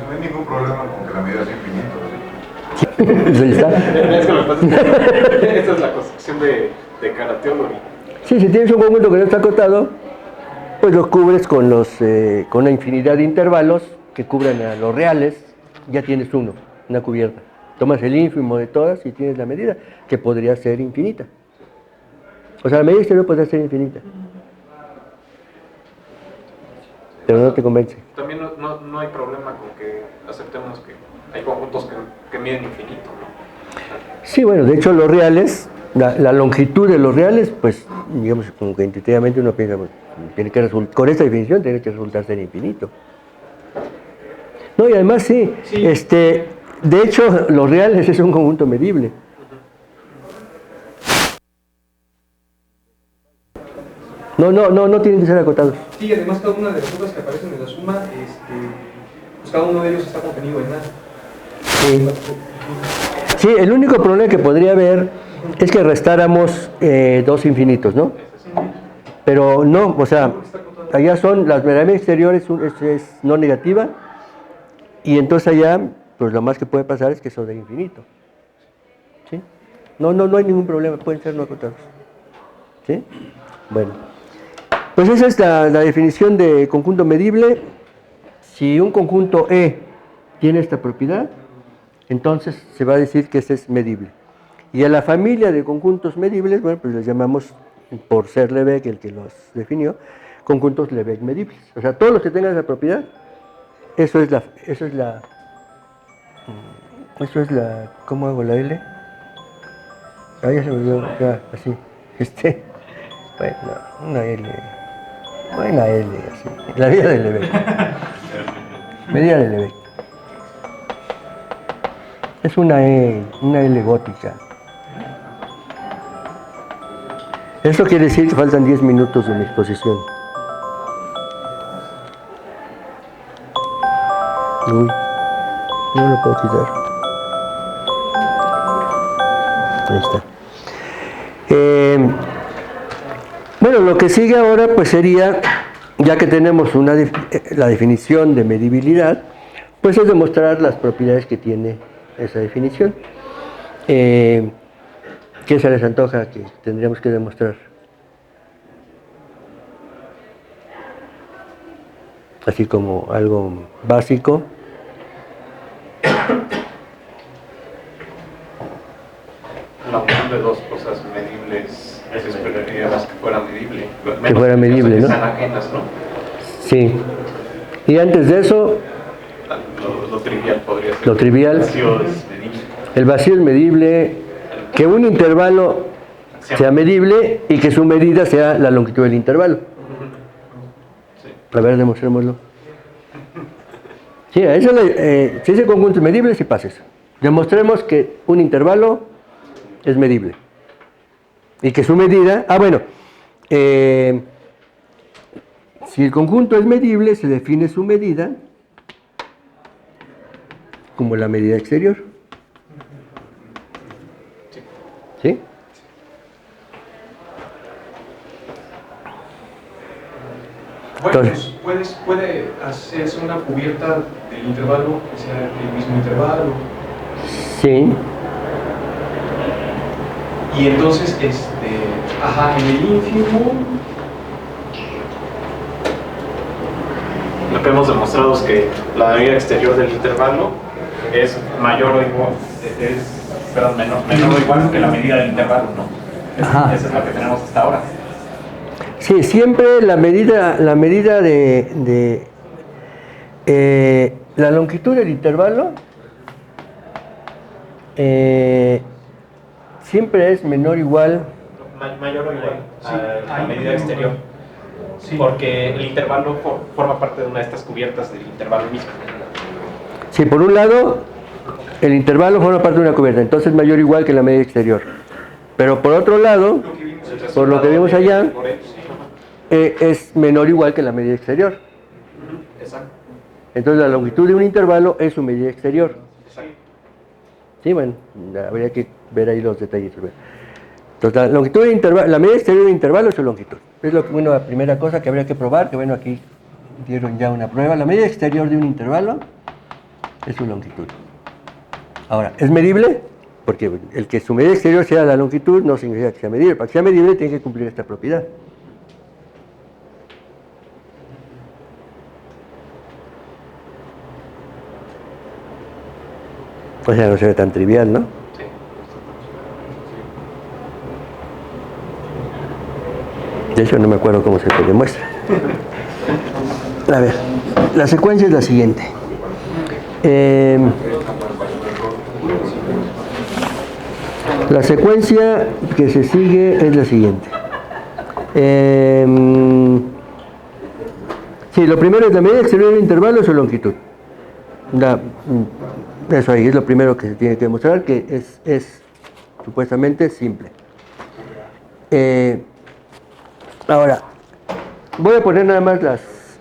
no hay ningún problema con que la medida sea infinita, ¿sí? Pues ahí está. Esta es la construcción de Karateodori. Sí, si tienes un conjunto que no está acotado, pues lo cubres con una infinidad de intervalos que cubran a los reales, ya tienes una cubierta. Tomas el ínfimo de todas y tienes la medida, que podría ser infinita. O sea, la medida exterior podría ser infinita. Pero no te convence. También no hay problema con que aceptemos que hay conjuntos que miden infinito, ¿no? Sí, bueno, de hecho los reales, la longitud de los reales, pues digamos como que intuitivamente uno piensa, pues, con esta definición tiene que resultar ser infinito. No, y además sí. De hecho los reales es un conjunto medible. No tienen que ser acotados. Sí, además cada una de las obras que aparecen en la suma, pues cada uno de ellos está contenido en A. Sí, el único problema que podría haber es que restáramos dos infinitos, ¿no? Pero no, o sea, allá son, las medida exteriores es no negativa y entonces allá, pues lo más que puede pasar es que son de infinito. ¿Sí? No hay ningún problema, pueden ser no acotados. ¿Sí? Bueno, pues esa es la definición de conjunto medible. Si un conjunto E tiene esta propiedad, entonces se va a decir que ese es medible. Y a la familia de conjuntos medibles, bueno, pues les llamamos, por ser Lebesgue el que los definió, conjuntos Lebesgue medibles. O sea, todos los que tengan esa propiedad, eso es la, ¿cómo hago la L? Ahí ya se me olvidó, ya, así, Bueno, una L. Una L, así. La medida de Lebesgue. Medida de Lebesgue. Es una L gótica. Eso quiere decir que faltan 10 minutos de mi exposición. Uy, no lo puedo quitar. Ahí está. Bueno, lo que sigue ahora pues sería, ya que tenemos la definición de medibilidad, pues es demostrar las propiedades que tiene esa definición. ¿Qué se les antoja que tendríamos que demostrar? Así como algo básico. La unión de dos cosas medibles se esperaría más que fuera medible. Que fuera medible, que ¿no? sean ajenas, ¿no? Sí. Y antes de eso, Lo trivial podría ser. Lo trivial. El vacío es medible. el vacío es medible, que un intervalo sea medible y que su medida sea la longitud del intervalo. A ver, demostrémoslo. Sí, eso si ese conjunto es medible, sí pasa eso. Demostremos que un intervalo es medible. Y que su medida... bueno. Si el conjunto es medible, se define su medida como la medida exterior. ¿Sí? Bueno, Entonces- pues puede hacerse una cubierta del intervalo, que sea el mismo intervalo. Sí. Y entonces, en el ínfimo, Lo que hemos demostrado es que la medida exterior del intervalo es mayor o igual, menor o igual que la medida del intervalo, ¿no? Ajá. Esa es la que tenemos hasta ahora. Sí, siempre la medida de la longitud del intervalo siempre es menor o igual. Mayor o igual Sí, a la ahí medida exterior. sí. Porque el intervalo forma parte de una de estas cubiertas del intervalo mismo. Si por un lado el intervalo forma parte de una cubierta, entonces es mayor o igual que la medida exterior. Pero por otro lado, por lo que vimos allá, es menor o igual que la medida exterior. Exacto. Entonces la longitud de un intervalo es su medida exterior. Exacto. Sí, bueno, habría que ver ahí los detallitos. Entonces la longitud del intervalo, la medida exterior del intervalo es su longitud. Es la primera cosa que habría que probar, que bueno, aquí dieron ya una prueba. La medida exterior de un intervalo es su longitud. Ahora, ¿es medible? Porque el que su medida exterior sea la longitud no significa que sea medible. Para que sea medible tiene que cumplir esta propiedad. O sea, no se ve tan trivial, ¿no? Sí. De hecho, no me acuerdo cómo se demuestra. A ver, la secuencia es la siguiente. La secuencia que se sigue es la siguiente. Sí, lo primero es la medida exterior del intervalo, su longitud. Eso ahí es lo primero que se tiene que demostrar, que es supuestamente simple. Ahora, voy a poner nada más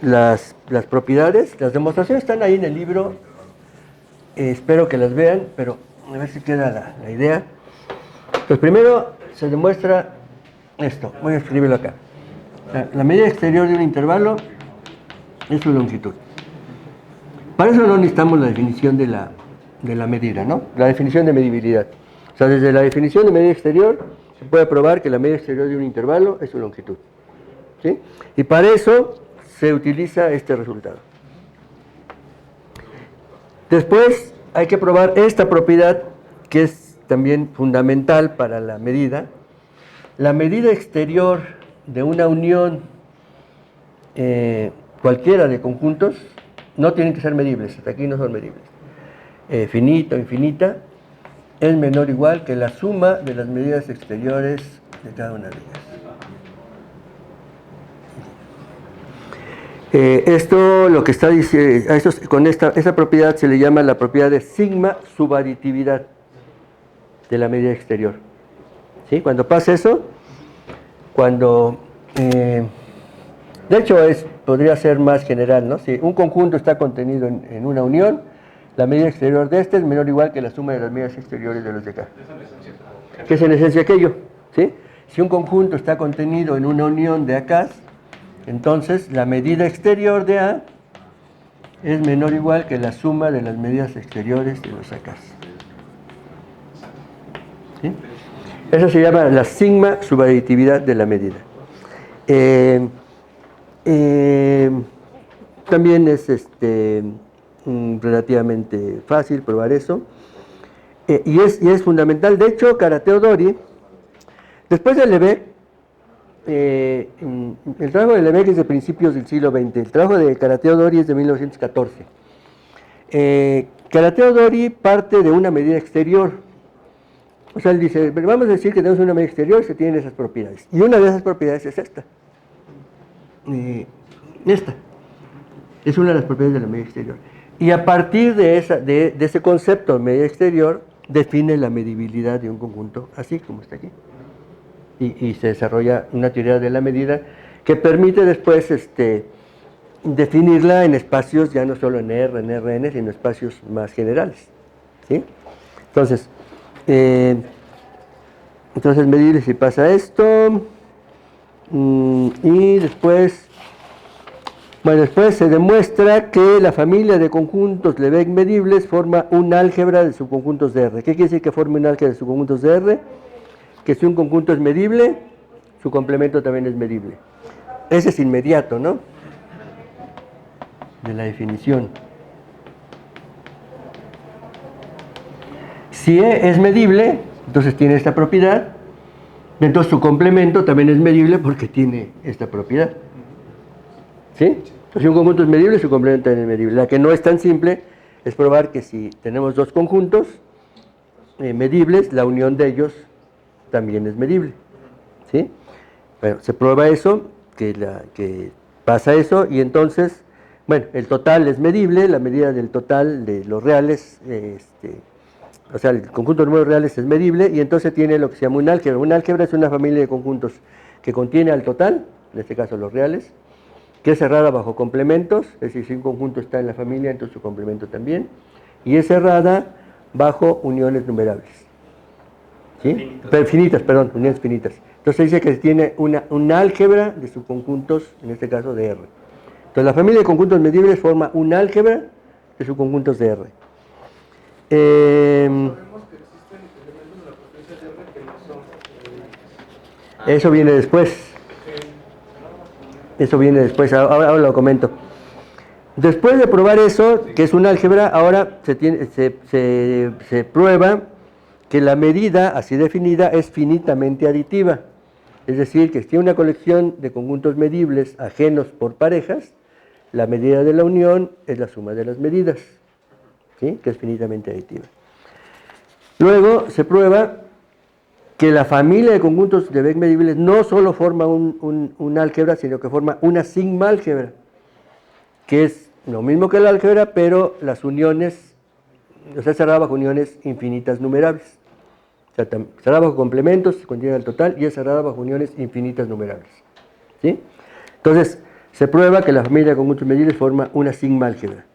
las propiedades. Las demostraciones están ahí en el libro. Espero que las vean, pero a ver si queda la idea. Pues primero se demuestra esto. Voy a escribirlo acá. La medida exterior de un intervalo es su longitud. Para eso no necesitamos la definición de la medida, ¿no? La definición de medibilidad. O sea, desde la definición de medida exterior se puede probar que la medida exterior de un intervalo es su longitud. ¿Sí? Y para eso se utiliza este resultado. Después hay que probar esta propiedad que es también fundamental para la medida. La medida exterior de una unión cualquiera de conjuntos no tienen que ser medibles, hasta aquí no son medibles. Finita o infinita es menor o igual que la suma de las medidas exteriores de cada una de ellas. Esto lo que está diciendo, con esta propiedad se le llama la propiedad de sigma subaditividad de la medida exterior. ¿Sí? Cuando pasa eso, de hecho podría ser más general, ¿no? Si un conjunto está contenido en una unión, la medida exterior de este es menor o igual que la suma de las medidas exteriores de los de acá. ¿Qué es en esencia aquello? ¿Sí? Si un conjunto está contenido en una unión de acá, entonces la medida exterior de A es menor o igual que la suma de las medidas exteriores de los acá. ¿Sí? Eso se llama la sigma subaditividad de la medida. También es relativamente fácil probar eso. Y es fundamental. De hecho, Karateodori, después de Lebesgue, el trabajo de Lebesgue es de principios del siglo XX, el trabajo de Karateodori es de 1914. Karateodori parte de una medida exterior. O sea, él dice, vamos a decir que tenemos una medida exterior y se tienen esas propiedades. Y una de esas propiedades es esta. Esta. Es una de las propiedades de la medida exterior. Y a partir de ese concepto de medida exterior, define la medibilidad de un conjunto, así como está aquí. Y se desarrolla una teoría de la medida que permite después definirla en espacios, ya no solo en R, en Rn, sino espacios más generales. ¿Sí? Entonces medible si pasa esto, y después se demuestra que la familia de conjuntos Lebesgue medibles forma un álgebra de subconjuntos de R. ¿Qué quiere decir que forme un álgebra de subconjuntos de R? Que si un conjunto es medible, su complemento también es medible. Ese es inmediato, ¿no? De la definición. Si E es medible, entonces tiene esta propiedad, entonces su complemento también es medible porque tiene esta propiedad. ¿Sí? Entonces, si un conjunto es medible, su complemento también es medible. La que no es tan simple es probar que si tenemos dos conjuntos medibles, la unión de ellos también es medible. ¿Sí? Bueno, se prueba eso, que pasa eso, y entonces, bueno, el total es medible, la medida del total de los reales, o sea, el conjunto de números reales es medible, y entonces tiene lo que se llama un álgebra. Un álgebra es una familia de conjuntos que contiene al total, en este caso los reales, que es cerrada bajo complementos, es decir, si un conjunto está en la familia, entonces su complemento también, y es cerrada bajo uniones numerables. ¿Sí? Uniones finitas. Entonces dice que tiene un álgebra de subconjuntos, en este caso de R. Entonces la familia de conjuntos medibles forma un álgebra de subconjuntos de R. Eso viene después. Ahora lo comento. Después de probar eso, que es un álgebra, ahora se prueba que la medida así definida es finitamente aditiva. Es decir, que si tiene una colección de conjuntos medibles ajenos por parejas, la medida de la unión es la suma de las medidas, ¿sí? Que es finitamente aditiva. Luego se prueba que la familia de conjuntos de Lebesgue medibles no solo forma un álgebra, sino que forma una sigma álgebra, que es lo mismo que el álgebra, pero las uniones, o sea, cerrada bajo uniones infinitas numerables. O sea, cerrada bajo complementos, contiene el total, y es cerrada bajo uniones infinitas numerables. ¿Sí? Entonces, se prueba que la familia de conjuntos medibles forma una sigma álgebra.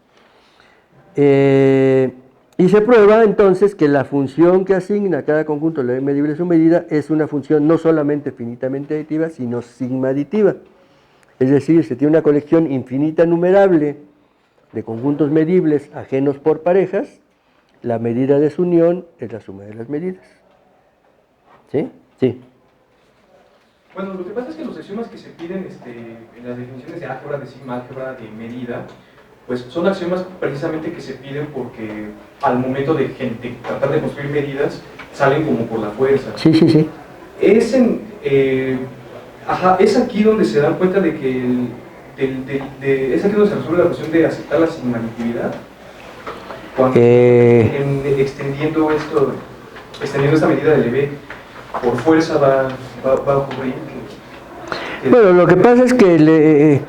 Y se prueba entonces que la función que asigna a cada conjunto Lebesgue medible su medida es una función no solamente finitamente aditiva, sino sigma aditiva. Es decir, se tiene una colección infinita numerable de conjuntos medibles ajenos por parejas, la medida de su unión es la suma de las medidas. ¿Sí? Sí. Bueno, lo que pasa es que los axiomas que se piden en las definiciones de álgebra, de sigma álgebra, de medida, pues son axiomas precisamente que se piden porque al momento de tratar de construir medidas salen como por la fuerza. Sí. Es aquí donde se dan cuenta de que es aquí donde se resuelve la cuestión de aceptar la sigma-aditividad. Cuando extendiendo esta medida de Lebesgue, por fuerza va a ocurrir. Bueno, lo que pasa es que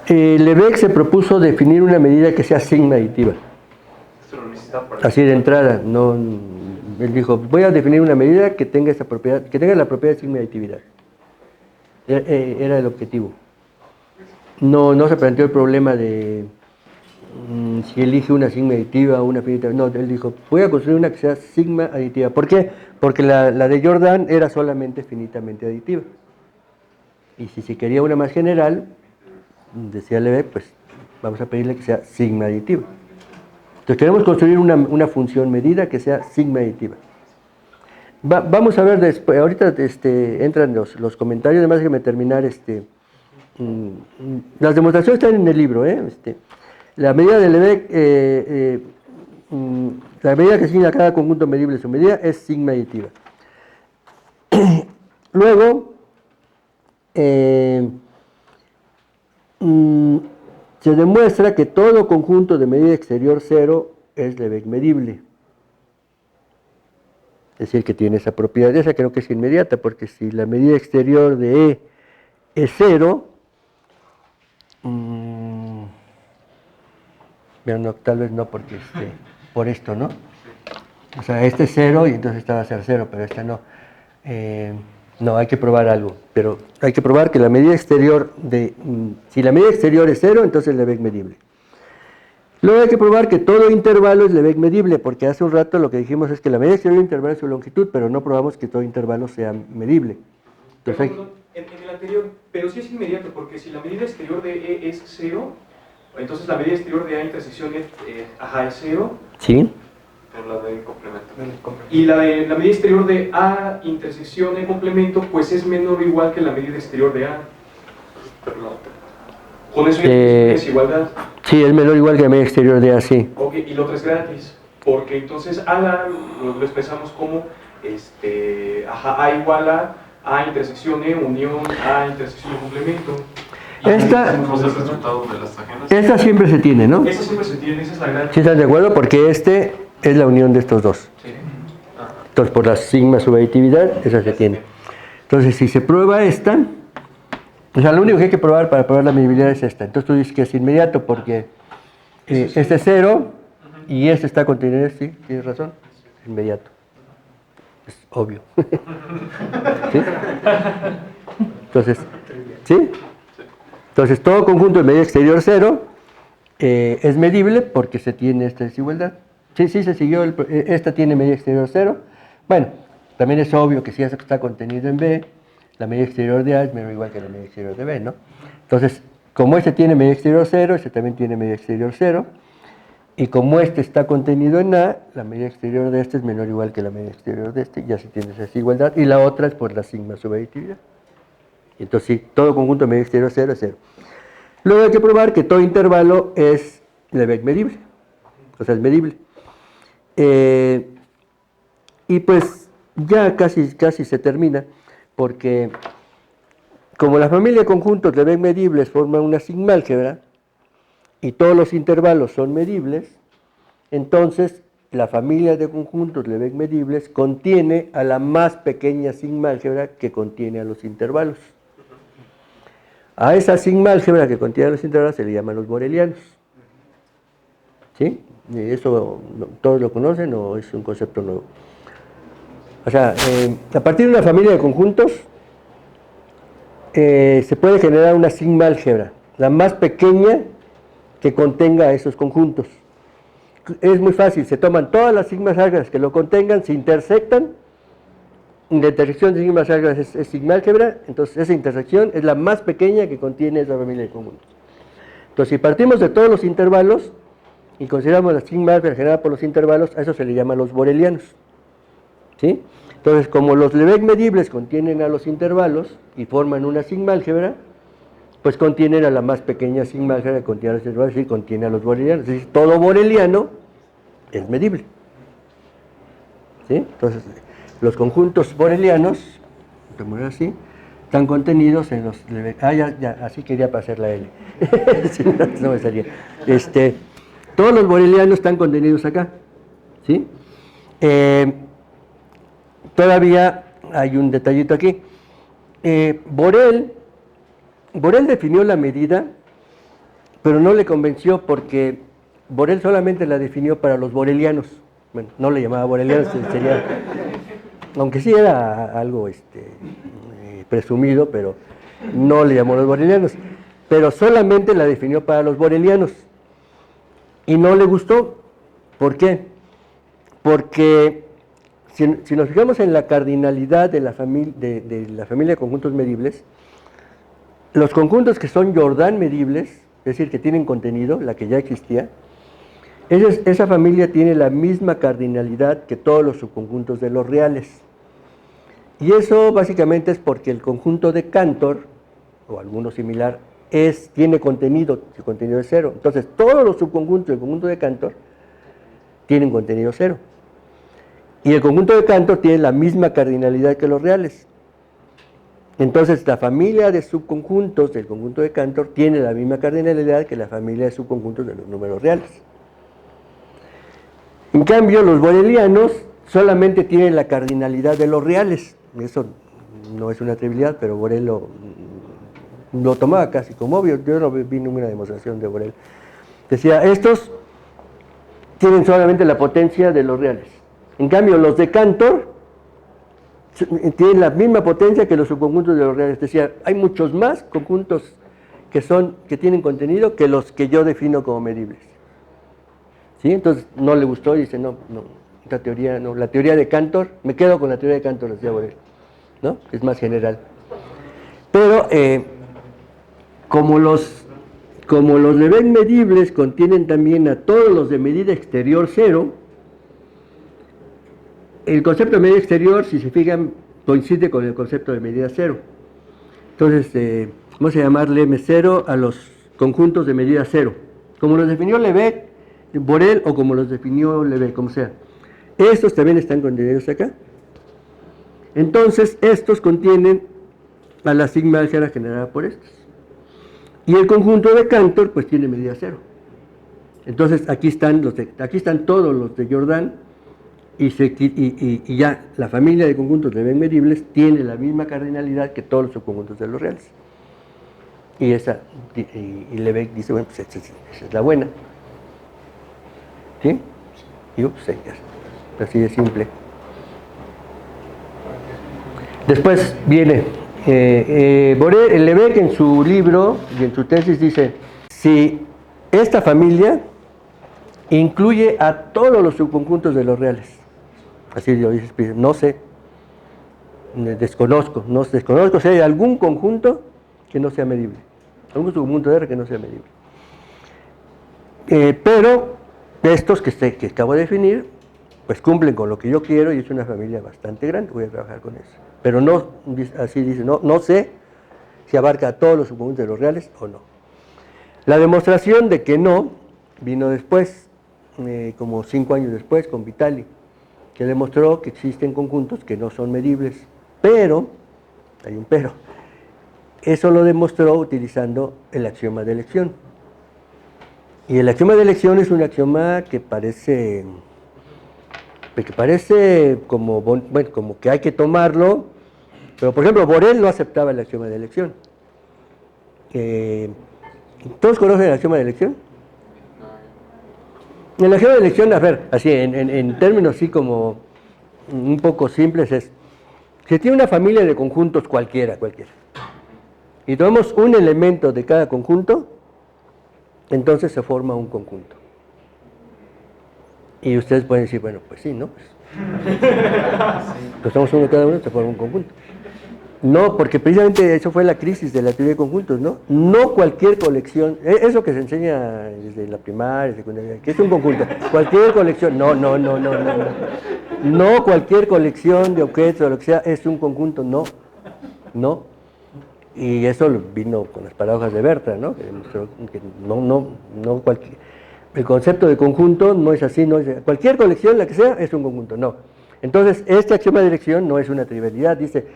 Lebeck se propuso definir una medida que sea sigma aditiva. Esto lo necesitaba para... Así de entrada, no, él dijo, voy a definir una medida que tenga esa propiedad, que tenga la propiedad de sigma aditividad. Era el objetivo. No se planteó el problema de si elige una sigma aditiva o una finita. No, él dijo, voy a construir una que sea sigma aditiva. ¿Por qué? Porque la de Jordan era solamente finitamente aditiva. Y si se quería una más general, decía Lebeck, pues vamos a pedirle que sea sigma aditiva. Entonces queremos construir una función medida que sea sigma aditiva. Vamos a ver después, ahorita entran los comentarios, además déjeme terminar, las demostraciones están en el libro, la medida de Lebeck, la medida que asigna a cada conjunto medible su medida es sigma aditiva. Luego, se demuestra que todo conjunto de medida exterior cero es Lebeck medible. Es decir, que tiene esa propiedad. Esa creo que es inmediata, porque si la medida exterior de E es cero, bueno, no, tal vez no, porque por esto, ¿no? O sea, este es cero y entonces esta va a ser cero, pero esta no. No, hay que probar algo, pero hay que probar que la medida exterior si la medida exterior es cero, entonces es Lebeck medible. Luego hay que probar que todo intervalo es Lebeck medible, porque hace un rato lo que dijimos es que la medida exterior del intervalo es su longitud, pero no probamos que todo intervalo sea medible. Entonces, en el anterior, pero sí es inmediato, porque si la medida exterior de E es cero, entonces la medida exterior de A intersección es cero. sí. Por la de complemento. Y la medida exterior de A intersección E complemento, pues es menor o igual que la medida exterior de A. Pero la otra. Con eso ya es igualdad. Sí, es menor o igual que la medida exterior de A, sí. Ok, y lo otro es gratis, porque entonces A lo expresamos como A igual A intersección E unión A intersección E complemento. ¿Cómo es el resultado de las ajenas? Esta siempre se tiene, ¿no? Esa siempre se tiene, esa es la gratis. ¿Sí están de acuerdo? Porque es la unión de estos dos. Sí. Entonces, por la sigma subaditividad, esa se tiene. Entonces, si se prueba esta, o sea, lo único que hay que probar para probar la medibilidad es esta. Entonces tú dices que es inmediato porque este es cero y este está contenido, sí, tienes razón, inmediato. Es obvio. ¿Sí? Entonces, ¿sí? Entonces, todo conjunto de medida exterior cero es medible porque se tiene esta desigualdad. Sí, se siguió, esta tiene medida exterior cero. Bueno, también es obvio que si eso está contenido en B, la medida exterior de A es menor o igual que la medida exterior de B, ¿no? Entonces, como este tiene medida exterior cero, este también tiene medida exterior cero, y como este está contenido en A, la medida exterior de este es menor o igual que la medida exterior de este, ya se tiene esa desigualdad, y la otra es por la sigma subaditividad. Entonces, sí, todo conjunto de medida exterior cero es cero. Luego hay que probar que todo intervalo es Lebeck medible, o sea, es medible. Y pues ya casi se termina, porque como la familia de conjuntos Lebeck medibles forma una sigmálgebra y todos los intervalos son medibles, entonces la familia de conjuntos Lebeck medibles contiene a la más pequeña sigmálgebra que contiene a los intervalos. A esa sigmálgebra que contiene a los intervalos se le llaman los borelianos. ¿Sí? ¿Eso todos lo conocen o es un concepto nuevo? O sea, a partir de una familia de conjuntos se puede generar una sigmálgebra, la más pequeña que contenga esos conjuntos. Es muy fácil, se toman todas las sigmas álgebras que lo contengan, se intersectan, la intersección de sigmas álgebras es sigmálgebra, entonces esa intersección es la más pequeña que contiene esa familia de conjuntos. Entonces, si partimos de todos los intervalos y consideramos la sigmálgebra generada por los intervalos, a eso se le llama los borelianos. ¿Sí? Entonces, como los Lebeck medibles contienen a los intervalos y forman una sigmálgebra, pues contienen a la más pequeña sigmálgebra que contiene a los intervalos y contiene a los borelianos. Es decir, todo boreliano es medible. ¿Sí? Entonces, los conjuntos borelianos, así, están contenidos en los Lebeck. Ya, así quería pasar la L. Si no me salía. Todos los borelianos están contenidos acá. ¿Sí? Todavía hay un detallito aquí. Borel definió la medida pero no le convenció porque Borel solamente la definió para los borelianos. Bueno, no le llamaba borelianos, sería, aunque sí era algo presumido, pero no le llamó los borelianos. Pero solamente la definió para los borelianos. Y no le gustó. ¿Por qué? Porque si nos fijamos en la cardinalidad de la familia de conjuntos medibles, los conjuntos que son Jordan medibles, es decir, que tienen contenido, la que ya existía, esa familia tiene la misma cardinalidad que todos los subconjuntos de los reales. Y eso básicamente es porque el conjunto de Cantor, o alguno similar, tiene contenido, su contenido es cero. Entonces, todos los subconjuntos del conjunto de Cantor tienen contenido cero. Y el conjunto de Cantor tiene la misma cardinalidad que los reales. Entonces, la familia de subconjuntos del conjunto de Cantor tiene la misma cardinalidad que la familia de subconjuntos de los números reales. En cambio, los borelianos solamente tienen la cardinalidad de los reales. Eso no es una trivialidad, pero Borel lo tomaba casi como obvio. Yo no vi ninguna demostración de Borel. Decía, estos tienen solamente la potencia de los reales. En cambio, los de Cantor tienen la misma potencia que los subconjuntos de los reales. Decía, hay muchos más conjuntos que tienen contenido que los que yo defino como medibles. ¿Sí? Entonces no le gustó y dice, no, esta teoría no, la teoría de Cantor, me quedo con la teoría de Cantor, decía Borel, ¿no? Es más general. Pero como los Lebesgue medibles contienen también a todos los de medida exterior cero, el concepto de medida exterior, si se fijan, coincide con el concepto de medida cero. Entonces, vamos a llamarle M0 a los conjuntos de medida cero, como los definió Lebesgue, Borel, o como los definió Lebesgue, como sea. Estos también están contenidos acá. Entonces, estos contienen a la sigma álgebra generada por estos. Y el conjunto de Cantor, pues tiene medida cero. Entonces, aquí están todos los de Jordan, y ya la familia de conjuntos de Lebesgue medibles tiene la misma cardinalidad que todos los subconjuntos de los reales. Y Lebesgue dice, bueno, pues esa es la buena. ¿Sí? Y así de simple. Después viene Lebesgue en su libro y en su tesis dice, si esta familia incluye a todos los subconjuntos de los reales. Así lo dice Spitzer, no sé, desconozco si hay algún conjunto que no sea medible, algún subconjunto de R que no sea medible. Pero estos que acabo de definir, pues cumplen con lo que yo quiero y es una familia bastante grande, voy a trabajar con eso. Pero no, así dice, no sé si abarca a todos los subconjuntos de los reales o no. La demostración de que no vino después, como 5 años después, con Vitali, que demostró que existen conjuntos que no son medibles, pero, hay un pero, eso lo demostró utilizando el axioma de elección. Y el axioma de elección es un axioma que parece como, bueno, como que hay que tomarlo, pero por ejemplo Borel no aceptaba el axioma de elección. ¿Todos conocen el axioma de elección? El axioma de elección, a ver, así en términos así como un poco simples es, si tiene una familia de conjuntos cualquiera, y tomamos un elemento de cada conjunto, entonces se forma un conjunto. Y ustedes pueden decir, bueno, pues sí, ¿no? Pues tomamos uno de cada uno, se forma un conjunto. No, porque precisamente eso fue la crisis de la teoría de conjuntos, ¿no? No cualquier colección, eso que se enseña desde la primaria, secundaria, que es un conjunto, cualquier colección, no cualquier colección de objetos o lo que sea es un conjunto, no. Y eso vino con las paradojas de Bertrand, ¿no? Que demostró que no cualquier, el concepto de conjunto no es así, cualquier colección, la que sea, es un conjunto, no. Entonces, este axioma de elección no es una trivialidad, dice,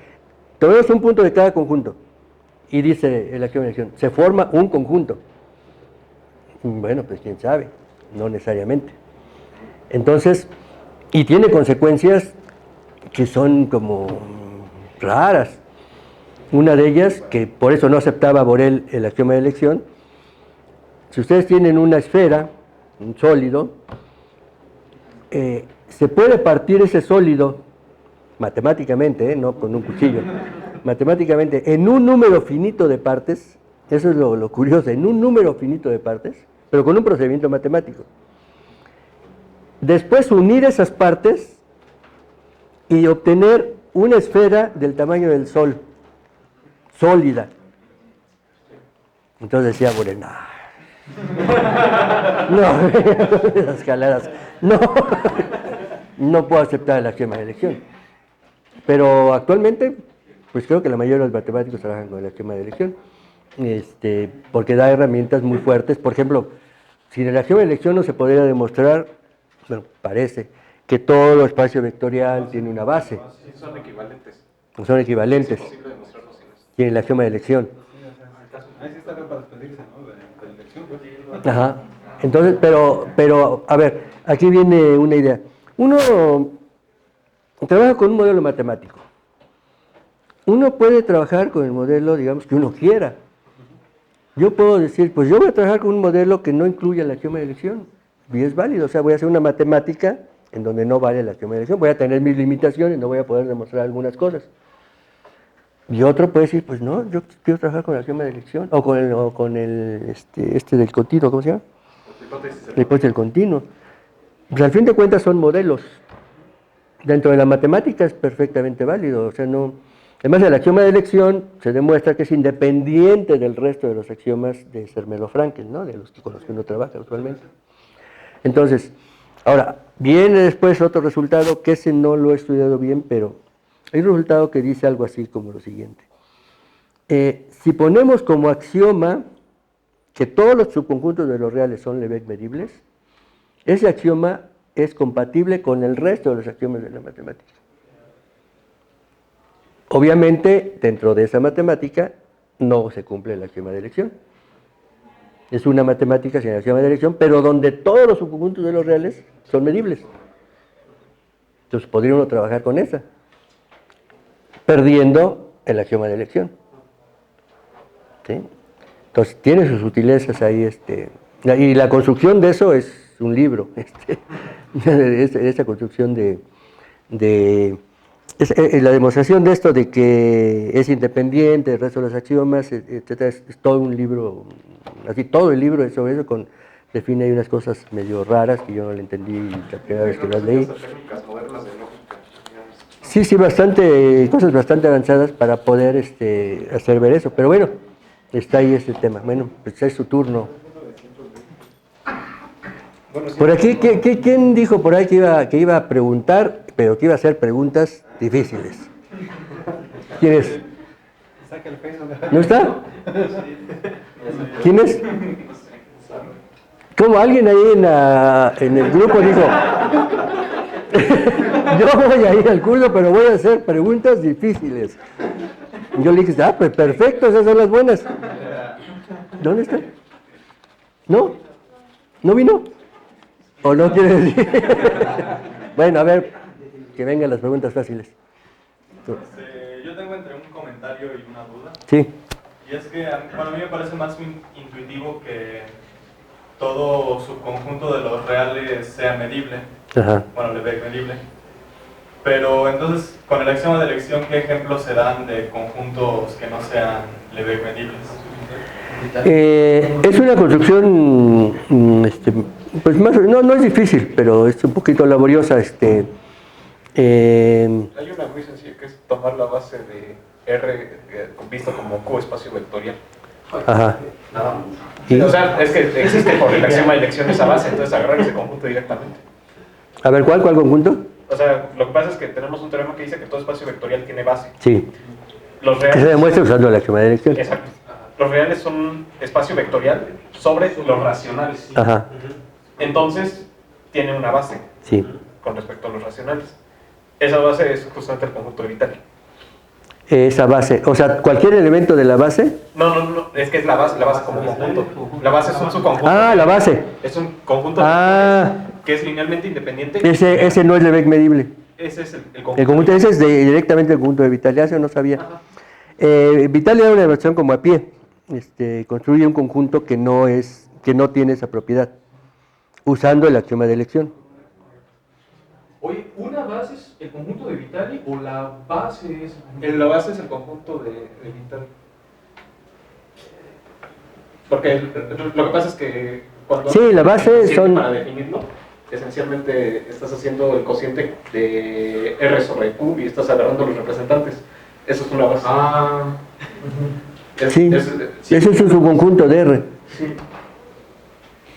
tomemos un punto de cada conjunto, y dice el axioma de elección, se forma un conjunto. Bueno, pues quién sabe, no necesariamente. Entonces, y tiene consecuencias que son como raras. Una de ellas, que por eso no aceptaba Borel el axioma de elección, si ustedes tienen una esfera, un sólido, se puede partir ese sólido matemáticamente, no con un cuchillo, matemáticamente en un número finito de partes, eso es lo curioso, en un número finito de partes, pero con un procedimiento matemático. Después unir esas partes y obtener una esfera del tamaño del Sol, sólida. Entonces decía Moreno, no, las escaladas, no puedo aceptar el axioma de elección. Pero actualmente, pues creo que la mayoría de los matemáticos trabajan con el axioma de elección, porque da herramientas muy fuertes. Por ejemplo, sin el axioma de elección no se podría demostrar, bueno, parece, que todo espacio vectorial tiene una base. Sí, son equivalentes. Son equivalentes. Es imposible demostrarlo sin eso. Tiene el axioma de elección. Ahí sí está bien para despedirse, ¿no? De la elección, pues. Ajá. Entonces, pero, a ver, aquí viene una idea. Uno trabaja con un modelo matemático. Uno puede trabajar con el modelo, digamos, que uno quiera. Yo puedo decir, pues yo voy a trabajar con un modelo que no incluya el axioma de elección. Y es válido, o sea, voy a hacer una matemática en donde no vale el axioma de elección. Voy a tener mis limitaciones, no voy a poder demostrar algunas cosas. Y otro puede decir, pues no, yo quiero trabajar con el axioma de elección, o con el del continuo, ¿cómo se llama? La hipótesis del continuo. Pues al fin de cuentas son modelos. Dentro de la matemática es perfectamente válido, o sea, no... Además, el axioma de elección se demuestra que es independiente del resto de los axiomas de Zermelo-Fraenkel, ¿no? De los con los que uno trabaja usualmente. Entonces, ahora, viene después otro resultado, que ese no lo he estudiado bien, pero hay un resultado que dice algo así como lo siguiente. Si ponemos como axioma que todos los subconjuntos de los reales son Lebesgue medibles, ese axioma es compatible con el resto de los axiomas de la matemática. Obviamente, dentro de esa matemática no se cumple el axioma de elección. Es una matemática sin axioma de elección, pero donde todos los subconjuntos de los reales son medibles. Entonces podría uno trabajar con esa, perdiendo el axioma de elección. ¿Sí? Entonces tiene sus sutilezas ahí, y la construcción de eso es un libro, esa construcción la demostración de esto de que es independiente del resto de los axiomas, etcétera, es todo un libro, así todo el libro es sobre eso, define ahí unas cosas medio raras que yo no le entendí la primera vez que las leí. Técnicas modernas de lógica. Sí, cosas bastante avanzadas para poder hacer ver eso, pero bueno, está ahí este tema. Bueno, pues es su turno. Por aquí, ¿quién dijo por ahí que iba a preguntar, pero que iba a hacer preguntas difíciles? ¿Quién es? ¿No está? ¿Quién es? ¿Cómo alguien ahí en el grupo dijo? Yo voy a ir al curso, pero voy a hacer preguntas difíciles. Yo le dije, pues perfecto, esas son las buenas. ¿Dónde está? ¿No? ¿No vino? ¿O no quiere decir? Bueno, a ver, que vengan las preguntas fáciles. Yo tengo entre un comentario y una duda. Sí. Y es que, bueno, a mí me parece más intuitivo que todo subconjunto de los reales sea medible. Ajá. Bueno, Lebesgue medible. Pero entonces, con el axioma de elección, ¿qué ejemplos se dan de conjuntos que no sean Lebesgue medibles? Es una construcción, pues no es difícil, pero es un poquito laboriosa. Hay una muy sencilla que es tomar la base de R visto como Q espacio vectorial. Ajá. O sea, es que existe por el axioma de elección esa base, entonces agarrar ese conjunto directamente. A ver, ¿cuál conjunto? O sea, lo que pasa es que tenemos un teorema que dice que todo espacio vectorial tiene base. Sí. Los Que reales, se demuestra usando el axioma de elección. exacto. Los reales son un espacio vectorial sobre los racionales. Ajá. Entonces, tiene una base Sí. con respecto a los racionales. Esa base es justamente el conjunto de Vitali. Esa base, o sea, cualquier elemento de la base. No, es que es la base como conjunto. La base es un subconjunto. Ah, la base. Es un conjunto que es linealmente independiente. Ese no es Lebesgue medible. Ese es el conjunto. El conjunto ese es directamente el conjunto de Vitali, eso no sabía. Vitali da una demostración como a pie. Construye un conjunto que no es que no tiene esa propiedad, usando el axioma de elección. Oye, ¿una base es el conjunto de Vitali o la base es...? La base es el conjunto de Vitali. Porque lo que pasa es que cuando... Sí, la base son... Para definirlo, esencialmente estás haciendo el cociente de R sobre Q y estás agarrando los representantes. Eso es una base. Ah... Sí, ese es un subconjunto de R. Sí.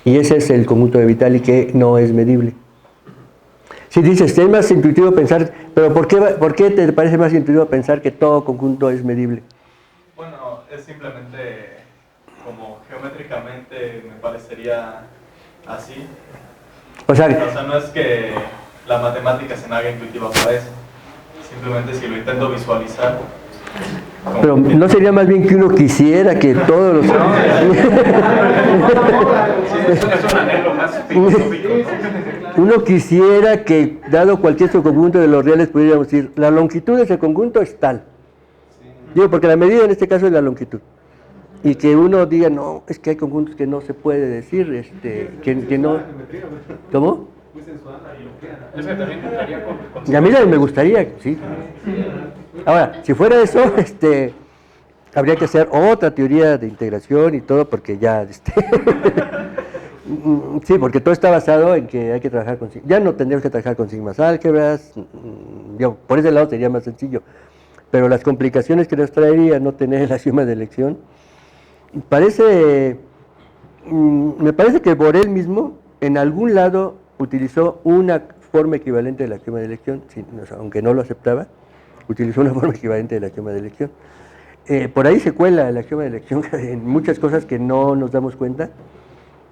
Y ese es el conjunto de Vitali que no es medible. Si dices, es más intuitivo pensar, pero ¿por qué te parece más intuitivo pensar que todo conjunto es medible? Bueno, es simplemente como geométricamente me parecería así. O sea, No es que la matemática se me haga intuitiva para eso. Simplemente si lo intento visualizar. pero ¿no sería más bien que uno quisiera que todos los... Es un anhelo más filosófico, ¿no? Uno quisiera que, dado cualquier subconjunto de los reales, pudiéramos decir, la longitud de ese conjunto es tal. Digo, porque la medida en este caso es la longitud. Y que uno diga, no, es que hay conjuntos que no se puede decir, que no... ¿Cómo? Es que también entraría con Y a mí también me gustaría, sí. Ahora, si fuera eso, habría que hacer otra teoría de integración y todo, porque ya, sí, porque todo está basado en que hay que trabajar con... Ya no tendríamos que trabajar con sigmas álgebras, por ese lado sería más sencillo, pero las complicaciones que nos traería no tener el axioma de elección, me parece que Borel mismo, en algún lado, utilizó una forma equivalente del axioma de elección, aunque no lo aceptaba, utilizó una forma equivalente del axioma de elección. Por ahí se cuela el axioma de elección en muchas cosas que no nos damos cuenta.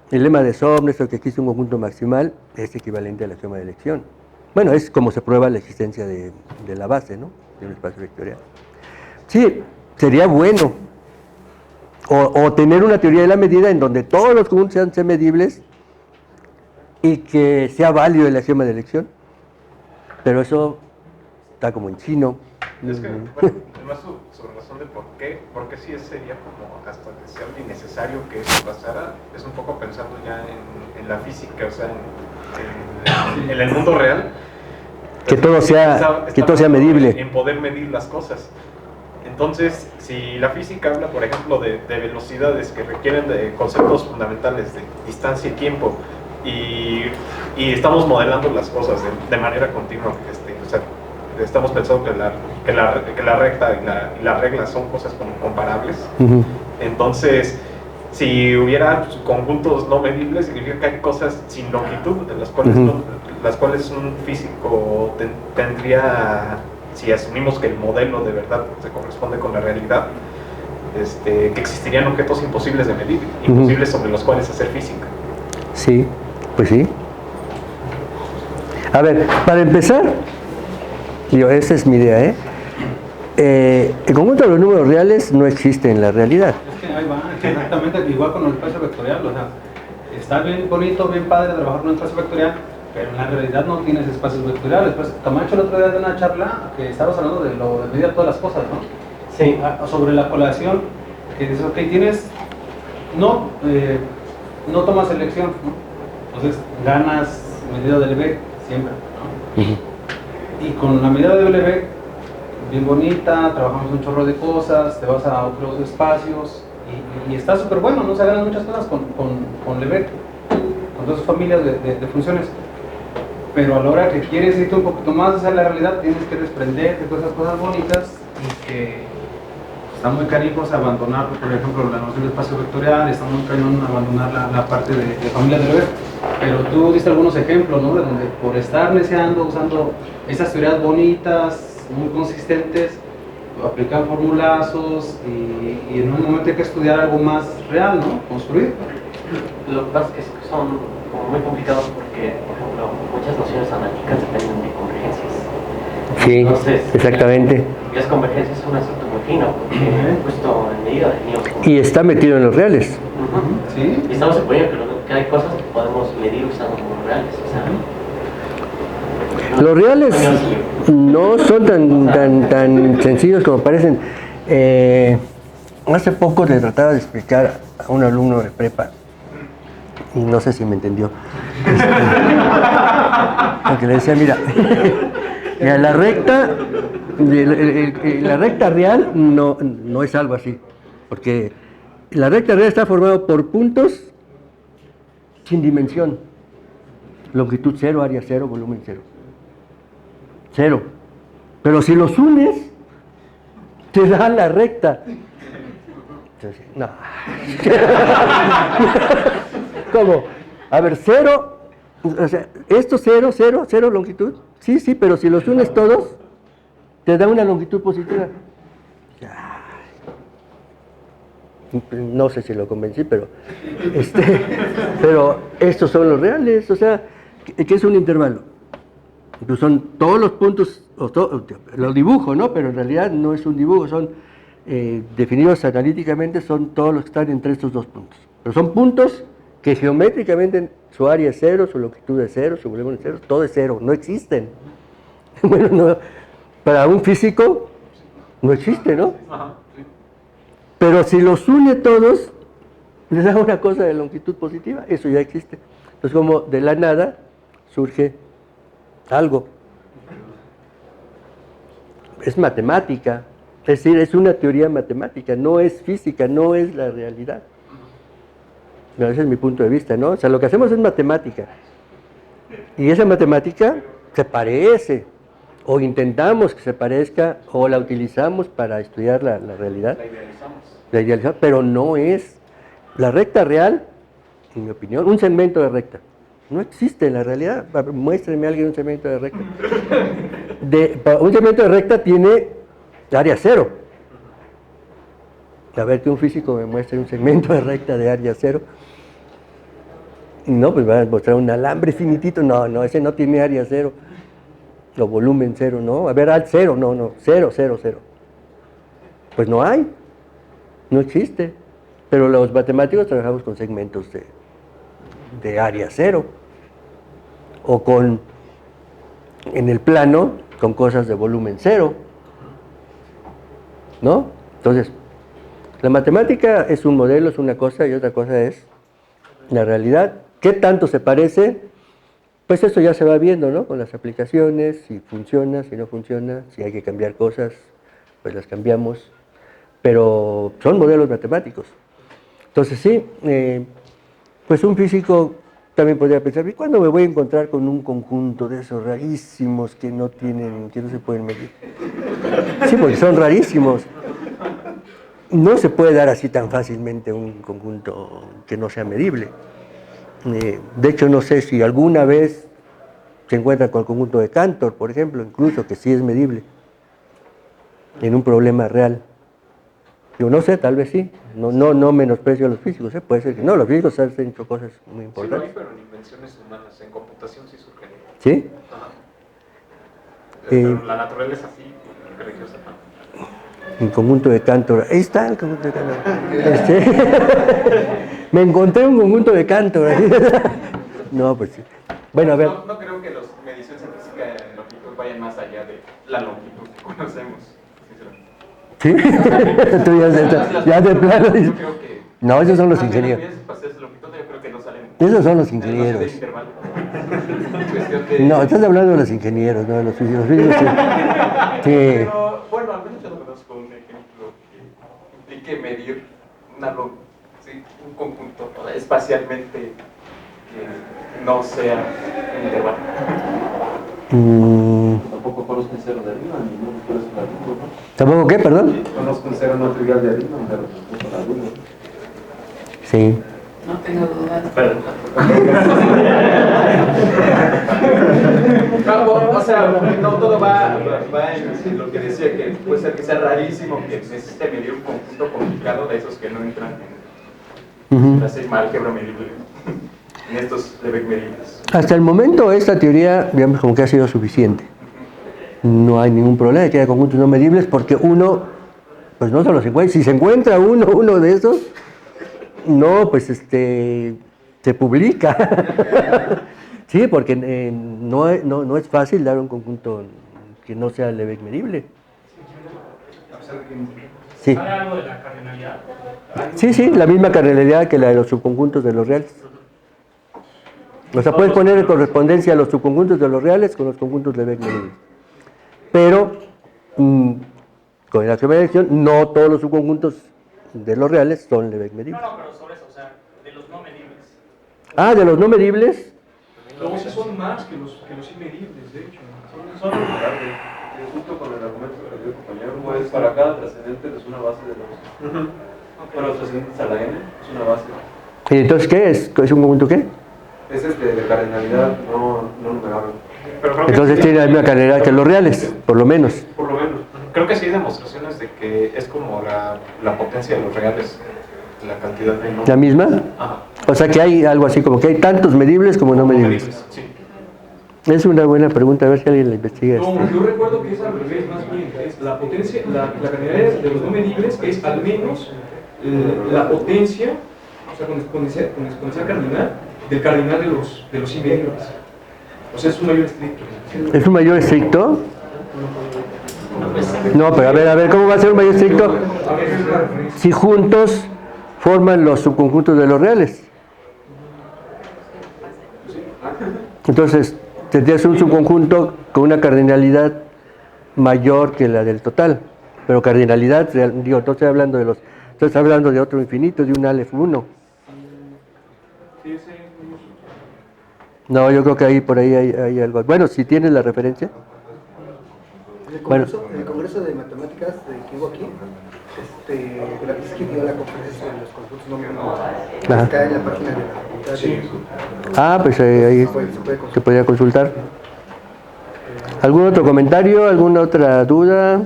El lema de Somnes, o que existe un conjunto maximal, es equivalente al axioma de elección. Bueno, es como se prueba la existencia de la base, ¿no?, de un espacio vectorial. Sí, sería bueno. O tener una teoría de la medida en donde todos los conjuntos sean medibles y que sea válido el axioma de elección. Pero eso está como en chino. Es que, bueno, además su razón de por qué sí sería como hasta deseable y necesario que eso pasara, es un poco pensando ya en la física, o sea, en el mundo real. Que todo sea medible. En poder medir las cosas. Entonces, si la física habla, por ejemplo, de velocidades que requieren de conceptos fundamentales de distancia y tiempo, y estamos modelando las cosas de manera continua, o sea, estamos pensando que la recta y la regla son cosas como comparables. Entonces, si hubiera conjuntos no medibles, significa que hay cosas sin longitud, de las cuales un físico tendría, si asumimos que el modelo de verdad se corresponde con la realidad, que existirían objetos imposibles de medir, imposibles sobre los cuales hacer física. Sí, pues sí. A ver, para empezar, esa es mi idea, el conjunto de los números reales no existe en la realidad. Es que ahí va, exactamente igual con el espacio vectorial, o sea, está bien bonito, bien padre trabajar con un espacio vectorial, pero en la realidad no tienes espacios vectoriales. Pues Camacho el otro día de una charla que estabas hablando de lo de medir todas las cosas, ¿no? Sí. Sobre la colación, que dices, ok, tienes, no tomas elección, ¿no? Entonces ganas medida del B siempre, ¿no? Y con la medida de W, bien bonita, trabajamos un chorro de cosas, te vas a otros espacios y está súper bueno, ¿no? Se ganan muchas cosas con Lebesgue, con todas sus familias de funciones. Pero a la hora que quieres irte un poquito más hacia la realidad, tienes que desprenderte de todas esas cosas bonitas y que están muy canijos abandonar, por ejemplo, la noción de espacio vectorial, está muy cañón abandonar la parte de familia de Lebesgue. Pero tú diste algunos ejemplos, ¿no? De donde por estar neceando, usando esas teorías bonitas, muy consistentes, aplicar formulazos y en un momento hay que estudiar algo más real, ¿no? Construir. Lo que pasa es que son como muy complicados porque, por ejemplo, muchas nociones analíticas dependen de convergencias. Sí, Entonces, exactamente. Las convergencias son un asunto muy fino porque justo en medida de míos. Y está metido en los reales. Sí. Y estamos suponiendo que hay cosas que podemos medir usando números reales. O sea, Los reales no son tan sencillos como parecen. Hace poco le trataba de explicar a un alumno de prepa Y no sé si me entendió. Porque le decía, mira, la recta, la recta real no es algo así. Porque la recta real está formada por puntos sin dimensión. Longitud 0, área 0, volumen 0. 0. Pero si los unes, te da la recta. Entonces, no. ¿Cómo? A ver, 0, o sea, esto 0, 0, 0 longitud. Sí, pero si los unes todos, te da una longitud positiva. No sé si lo convencí, pero estos son los reales, o sea, ¿qué es un intervalo? Pues son todos los puntos, los dibujo, ¿no? Pero en realidad no es un dibujo, son definidos analíticamente, son todos los que están entre estos dos puntos. Pero son puntos que geométricamente su área es 0, su longitud es 0, su volumen es 0, todo es 0, no existen. Bueno, no, para un físico no existe, ¿no? Pero si los une todos, les da una cosa de longitud positiva, eso ya existe. Entonces, como de la nada surge algo. Es matemática, es decir, es una teoría matemática, no es física, no es la realidad. Bueno, ese es mi punto de vista, ¿no? O sea, lo que hacemos es matemática. Y esa matemática se parece, o intentamos que se parezca, o la utilizamos para estudiar la realidad. La idealizamos, pero no es. La recta real, en mi opinión, un segmento de recta. No existe en la realidad. Muéstrenme a alguien un segmento de recta. Un segmento de recta tiene área 0. A ver que un físico me muestre un segmento de recta de área 0. No, pues va a mostrar un alambre finitito. No, ese no tiene área 0. O volumen 0, no. A ver, al 0, no. 0, 0, 0. Pues no hay. No existe. Pero los matemáticos trabajamos con segmentos de área 0. O en el plano, con cosas de volumen 0. ¿No? Entonces, la matemática es un modelo, es una cosa, y otra cosa es la realidad. ¿Qué tanto se parece? Pues eso ya se va viendo, ¿no? Con las aplicaciones, si funciona, si no funciona, si hay que cambiar cosas, pues las cambiamos. Pero son modelos matemáticos. Entonces sí, pues un físico también podría pensar, ¿y cuándo me voy a encontrar con un conjunto de esos rarísimos que no se pueden medir? Sí, porque son rarísimos. No se puede dar así tan fácilmente un conjunto que no sea medible. De hecho, no sé si alguna vez se encuentra con el conjunto de Cantor, por ejemplo, incluso que sí es medible en un problema real. Yo no sé, tal vez sí. No menosprecio a los físicos, puede ser que no. Los físicos han hecho cosas muy importantes. Sí, pero en invenciones humanas, en computación sí surgen. ¿Sí? Ajá. Pero la naturaleza sí, religiosa no. El conjunto de Cantor. Ahí está el conjunto de Cantor. Me encontré un conjunto de Cantor. No, pues sí. Bueno, a ver. No creo que las mediciones en física en longitud vayan más allá de la longitud que conocemos. ¿Sí? Tú ya de plano. Yo creo que... No, esos son los ingenieros. Yo creo que no salen... Esos son los ingenieros. No, estás hablando de los ingenieros, no de los físicos. Los físicos sí. Pero, bueno, al menos yo no conozco un ejemplo que implique medir un conjunto espacialmente que no sea un intervalo. Tampoco conozco un cero de arriba, ni un cero de arriba, ¿no? ¿Tampoco qué, perdón? Conozco un cero no trivial de arriba, pero no de arriba. Sí. No tengo dudas. O sea, no todo va en lo que decía, que puede ser que sea rarísimo que necesite medir un conjunto complicado de esos que no entran en la sigma álgebra medible, en estos Lebesgue medibles. Hasta el momento esta teoría, digamos, como que ha sido suficiente. No hay ningún problema de que haya conjuntos no medibles porque uno, pues no se los encuentra. Si se encuentra uno de esos, no, pues se publica. Sí, porque no es fácil dar un conjunto que no sea Lebesgue medible. Sí. ¿Hay algo de la cardinalidad? Sí, la misma cardinalidad que la de los subconjuntos de los reales. O sea, puedes poner en correspondencia los subconjuntos de los reales con los conjuntos Lebesgue medibles. Pero, con el axioma de elección, no todos los subconjuntos de los reales son Lebesgue medibles. No, pero sobre eso, o sea, de los no medibles. Ah, de los no medibles. No, sí son más que los inmedibles, de hecho. Son regulares. Justo con el argumento que dio el compañero, pues para cada trascendente es una base de los. Para los trascendentes a la n es una base. ¿Y entonces qué es? ¿Es un conjunto qué? Es de cardinalidad no numerable. Pero creo que Entonces sí, tiene la misma cardinalidad que los reales, por lo menos. Por lo menos. creo que sí hay demostraciones de que es como la potencia de los reales, la cantidad de no. ¿La misma? Ajá. O sea que hay algo así como que hay tantos medibles como no medibles. Sí. Es una buena pregunta, a ver si alguien la investiga. No, yo recuerdo que es al revés, más bien. Es la potencia, la cantidad de los no medibles es al menos la potencia, o sea, con exponencial cardinal, del cardinal de los inmedibles. O sea, es un mayor estricto. ¿Es un mayor estricto? No, pero a ver, ¿cómo va a ser un mayor estricto? A ver, es la referencia. Si juntos forman los subconjuntos de los reales. Entonces, tendrías un subconjunto con una cardinalidad mayor que la del total. Pero cardinalidad, digo, no estoy hablando de estoy hablando de otro infinito, de un Aleph 1. No, yo creo que ahí por ahí hay algo. Bueno, si tienes la referencia. En el Congreso de Matemáticas que hubo aquí, Gravinsky dio la conferencia sobre los conjuntos no medibles. Ajá. Está en la página de la facultad de YouTube. Ah, pues ahí se podría consultar. ¿Algún otro comentario? ¿Alguna otra duda?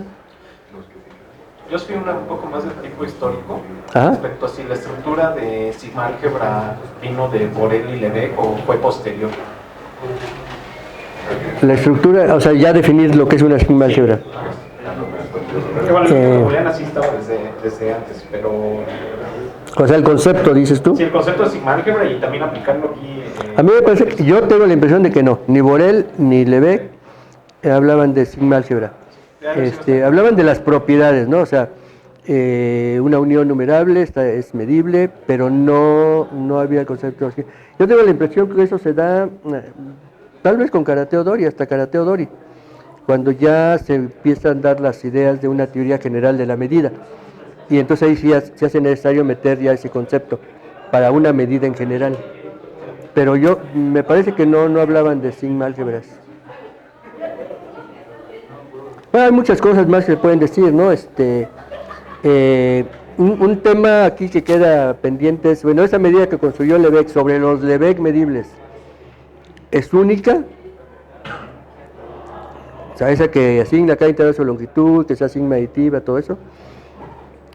Yo soy un poco más del tipo histórico. Ajá. Respecto a si la estructura de sigma álgebra vino de Borel y Lebesgue o fue posterior. La estructura, o sea, ya definir lo que es una sigma álgebra. Que bueno, el booleano así estaba desde antes, pero O sea, el concepto, dices tú. sí, el concepto de sigma álgebra y también aplicarlo aquí. A mí me parece que yo tengo la impresión de que no, ni Borel ni Lebesgue hablaban de sigma álgebra. Hablaban de las propiedades, ¿no? O sea, una unión numerable es medible, pero no había el concepto así. Yo tengo la impresión que eso se da tal vez con Karateodori, hasta Karateodori, cuando ya se empiezan a dar las ideas de una teoría general de la medida. Y entonces ahí sí se hace necesario meter ya ese concepto para una medida en general. Pero me parece que no hablaban de sigma álgebras. Bueno, hay muchas cosas más que se pueden decir, ¿no? Un tema aquí que queda pendiente es, bueno, esa medida que construyó Lebesgue sobre los Lebesgue medibles, ¿es única? O sea, esa que asigna cada intervalo su longitud, que sea sigma aditiva, todo eso.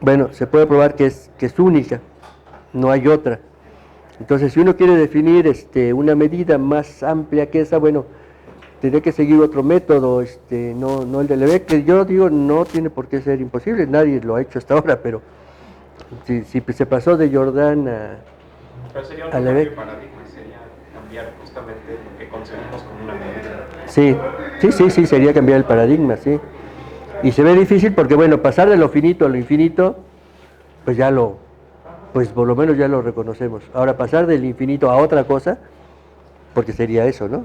Bueno, se puede probar que es única, no hay otra. Entonces, si uno quiere definir una medida más amplia que esa, bueno, tendría que seguir otro método, no el de Lebesgue, que yo digo no tiene por qué ser imposible, nadie lo ha hecho hasta ahora, pero si se pasó de Jordan Pero sería un a cambio de Lebesgue. paradigma, sería cambiar justamente lo que concebimos como una medida. Sí, sería cambiar el paradigma, sí. Y se ve difícil porque, bueno, pasar de lo finito a lo infinito, pues por lo menos ya lo reconocemos. Ahora, pasar del infinito a otra cosa, porque sería eso, ¿no?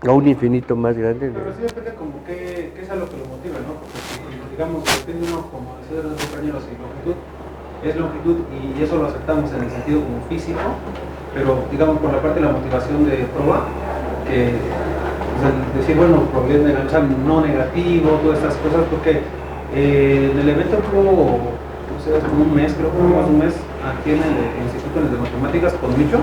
A un infinito más grande. Pero sí depende como qué es a lo que lo motiva, ¿no? Porque si, digamos, depende uno, como decía los compañeros, en longitud, es longitud y eso lo aceptamos en el sentido como físico, pero digamos por la parte de la motivación de prueba, que o sea, decir, bueno, probabilidad de enganchar no negativo, todas estas cosas, porque en el evento hubo, no sé, hace como un mes, creo que más de un mes, aquí en el Instituto de Matemáticas con Micho.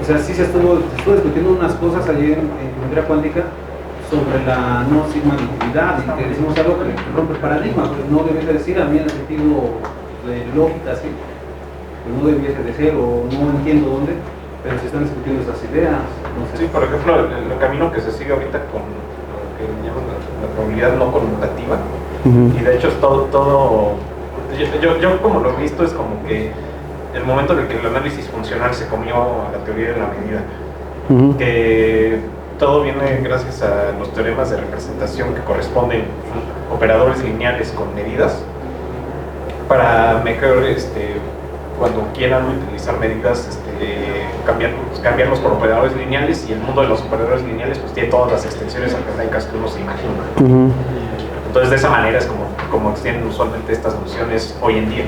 O sea, sí se estuvo discutiendo unas cosas allí en geometría cuántica sobre la no sigma-aditividad y que decimos algo que rompe el paradigma, porque no debiese decir a mí en el sentido de lógica, sí, que no debiese de ser o no entiendo dónde, pero se están discutiendo esas ideas. Entonces, Sí, por ejemplo, el camino que se sigue ahorita con lo que llaman la probabilidad no conmutativa, y de hecho es todo yo como lo he visto es como que el momento en el que el análisis funcional se comió a la teoría de la medida, que todo viene gracias a los teoremas de representación que corresponden operadores lineales con medidas para mejor cuando quieran utilizar medidas cambiarlos por operadores lineales, y el mundo de los operadores lineales pues tiene todas las extensiones algebraicas que uno se imagina. Entonces de esa manera es como extienden usualmente estas nociones hoy en día.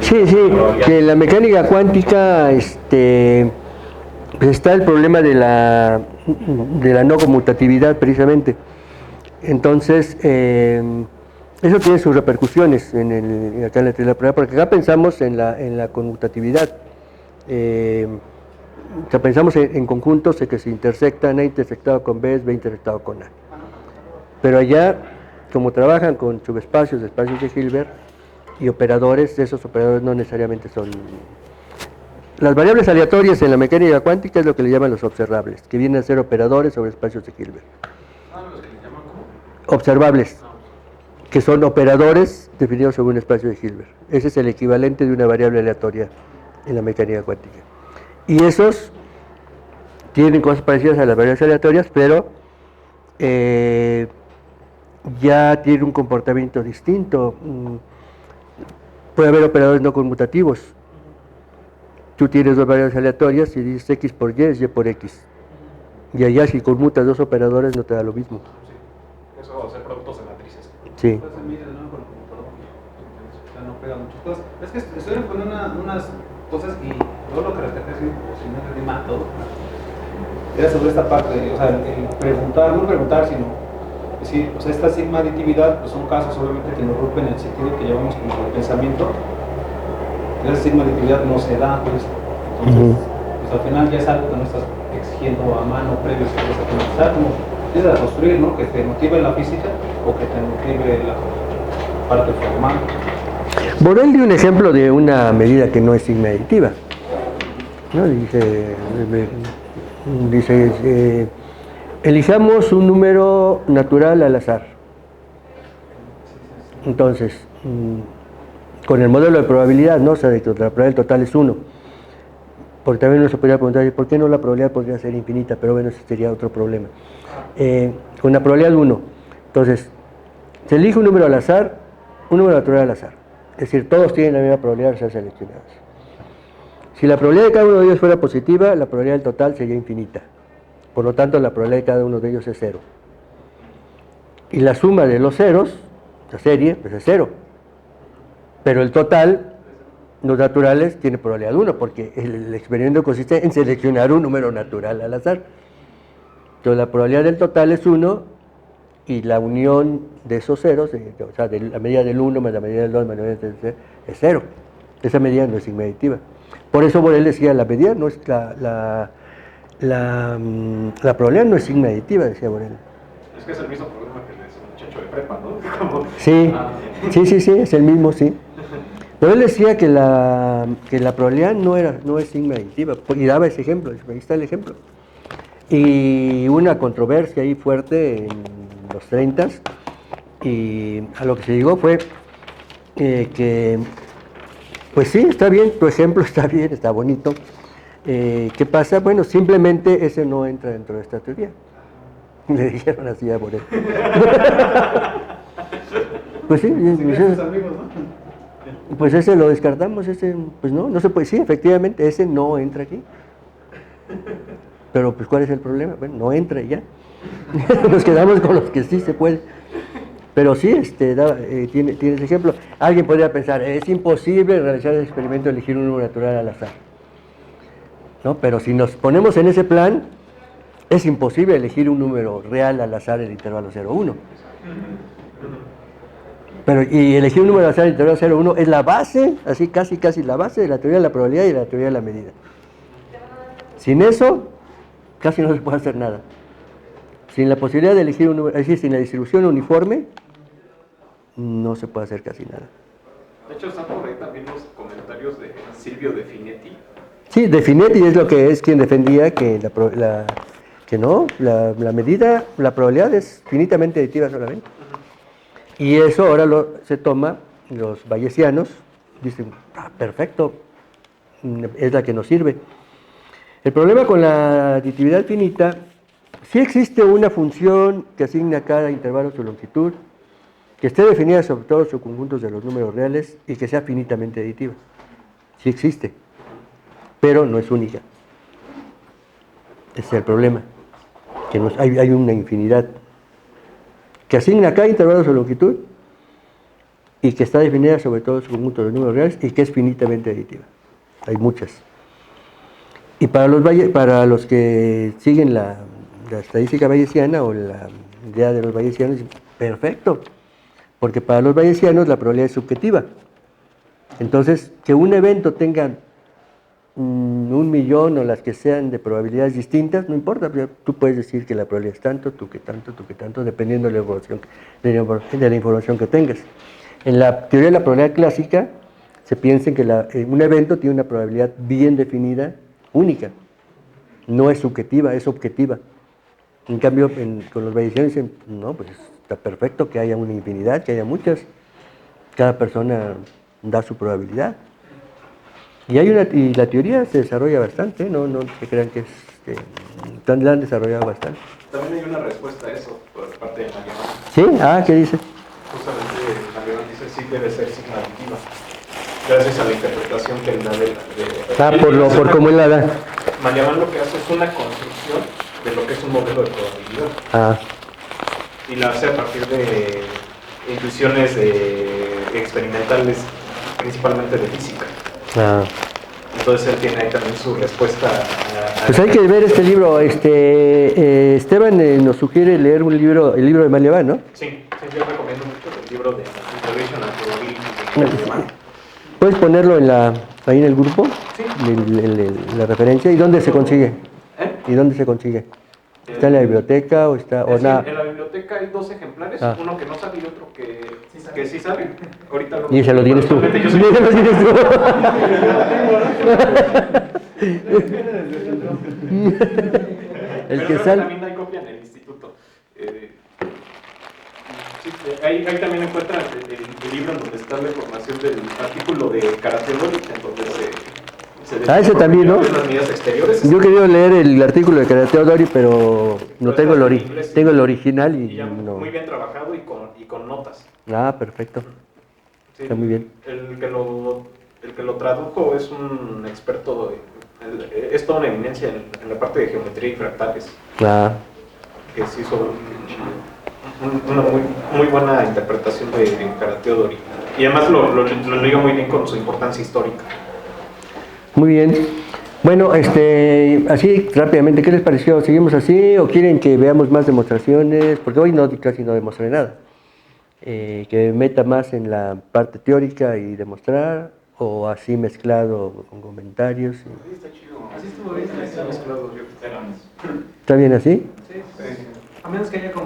Sí, que en la mecánica cuántica pues está el problema de la no conmutatividad precisamente. Entonces, eso tiene sus repercusiones acá en la teoría de la probabilidad, porque acá pensamos en la conmutatividad. O sea, pensamos en conjuntos que se intersectan, A intersectado con B es B intersectado con A. Pero allá, como trabajan con subespacios, espacios de Hilbert y operadores, esos operadores no necesariamente son... Las variables aleatorias en la mecánica cuántica es lo que le llaman los observables, que vienen a ser operadores sobre espacios de Hilbert. ¿Los que le llaman cómo? Observables, que son operadores definidos sobre un espacio de Hilbert. Ese es el equivalente de una variable aleatoria en la mecánica cuántica. Y esos tienen cosas parecidas a las variables aleatorias, pero ya tienen un comportamiento distinto. Puede haber operadores no conmutativos. Tú tienes dos variables aleatorias y dices X por Y es Y por X. Y allá si conmutas dos operadores no te da lo mismo. Sí. Eso va a ser productos de matrices. Sí. No pega muchas cosas. Es que estuvieron con unas cosas y todo lo que respecta si no entendí mal todo. Era sobre esta parte, o sea, el preguntar, no preguntar, sino decir, o sea, esta sigma aditividad, pues son casos obviamente que nos rompen el sentido que llevamos como el pensamiento. Esa sigma aditividad no se da, pues, entonces, pues al final ya es algo que no estás exigiendo a mano previo, que tienes que analizar, como empiezas a construir, ¿no? Que te motive la física o que te motive la parte formal. Borel dio un ejemplo de una medida que no es sigma aditiva, ¿no? Dice elijamos un número natural al azar. Entonces, con el modelo de probabilidad, ¿no? O sea, la probabilidad total es 1. Porque también uno se podría preguntar, ¿por qué no la probabilidad podría ser infinita? Pero bueno, ese sería otro problema. Con la probabilidad 1, entonces, se elige un número al azar, un número natural al azar. Es decir, todos tienen la misma probabilidad de ser seleccionados. Si la probabilidad de cada uno de ellos fuera positiva, la probabilidad del total sería infinita. Por lo tanto, la probabilidad de cada uno de ellos es 0. Y la suma de los ceros, la serie, pues es 0. Pero el total, los naturales, tiene probabilidad 1, porque el experimento consiste en seleccionar un número natural al azar. Entonces, la probabilidad del total es 1, y la unión de esos ceros, o sea, de la medida del 1 más la medida del 2 más la medida del 3, es 0. Esa medida no es sigma aditiva. Por eso Borel decía, la medida no es la probabilidad no es sigma aditiva, decía Borel. Es que es el mismo problema que el muchacho de prepa, ¿no? Como... Sí, es el mismo, sí. Pero él decía que la probabilidad no es sigma aditiva, y daba ese ejemplo, ahí está el ejemplo. Y una controversia ahí fuerte en los 30s, y a lo que se llegó fue que, pues sí, está bien, tu ejemplo está bien, está bonito. ¿Qué pasa? Bueno, simplemente ese no entra dentro de esta teoría. Le dijeron así a Borel. Pues sí, pues ese lo descartamos, ese, pues no se puede, sí, efectivamente, ese no entra aquí. Pero pues ¿cuál es el problema? Bueno, no entra y ya. Nos quedamos con los que sí se puede. Pero sí, tiene ese ejemplo. Alguien podría pensar, es imposible realizar el experimento de elegir un número natural al azar, ¿no? Pero si nos ponemos en ese plan, es imposible elegir un número real al azar en el intervalo 0,1. Y elegir un número al azar en el intervalo 0,1 es la base, así casi la base de la teoría de la probabilidad y de la teoría de la medida. Sin eso, casi no se puede hacer nada. Sin la posibilidad de elegir un número, es decir, sin la distribución uniforme, no se puede hacer casi nada. De hecho, están por ahí también los comentarios de Silvio De Finetti. Sí, De Finetti es quien defendía que la medida, la probabilidad es finitamente aditiva solamente. Y eso ahora se toma, los bayesianos dicen, perfecto, es la que nos sirve. El problema con la aditividad finita, sí existe una función que asigna a cada intervalo su longitud, que esté definida sobre todos los subconjuntos de los números reales y que sea finitamente aditiva. Sí existe. pero no es única. Ese es el problema, que hay una infinidad que asigna cada intervalo su longitud y que está definida sobre todo su conjunto de números reales y que es finitamente aditiva. Hay muchas. Y para los que siguen la estadística bayesiana o la idea de los bayesianos, perfecto, porque para los bayesianos la probabilidad es subjetiva. Entonces, que un evento tenga 1.000.000 o las que sean de probabilidades distintas, no importa, tú puedes decir que la probabilidad es tanto, tú que tanto, dependiendo de la información que tengas. En la teoría de la probabilidad clásica, se piensa que un evento tiene una probabilidad bien definida, única. No es subjetiva, es objetiva. En cambio, con los bayesianos dicen, no, pues está perfecto que haya una infinidad, que haya muchas. Cada persona da su probabilidad. Y la teoría se desarrolla bastante, no se crean que la han desarrollado bastante. También hay una respuesta a eso por parte de Magellan. ¿Sí? ¿Qué dice? Justamente Magellan dice sí debe ser significativa, gracias a la interpretación que él da por cómo él la da. Magellan lo que hace es una construcción de lo que es un modelo de probabilidad. Y la hace a partir de intuiciones experimentales, principalmente de física. Entonces él tiene ahí también su respuesta pues hay que ver este libro. Esteban nos sugiere leer el libro de Magellan, ¿no? Sí, yo recomiendo mucho el libro de Integration and Probability de Magellan. ¿Puedes ponerlo ahí en el grupo? Sí. La referencia. ¿Y dónde se consigue? ¿Y dónde se consigue? ¿Está en la biblioteca o está...? En la biblioteca hay 2 ejemplares, uno que no sabe y otro que sí sabe. Ahorita y se lo tienes tú. Yo soy... lo tienes tú. Pero también hay copia en el instituto. Ahí también encuentran el libro en donde está la información del artículo de Karate Dori, en donde ese también, ¿no? las medidas exteriores. Yo he querido leer el artículo de Karate Dori, pero no tengo tengo el original y no. Muy bien trabajado y con notas. Perfecto. Sí, está muy bien. El que lo tradujo es un experto, es toda una eminencia en la parte de geometría y fractales. Que se hizo una muy buena interpretación de Karate Dori. Y además lo liga muy bien con su importancia histórica. Muy bien. Bueno, así rápidamente, ¿qué les pareció? ¿Seguimos así o quieren que veamos más demostraciones? Porque hoy casi no demostré nada. Que me meta más en la parte teórica y demostrar, o así mezclado con comentarios. Está chido. Así estuvo bien, está mezclado. ¿Está bien así? Sí. A menos que haya que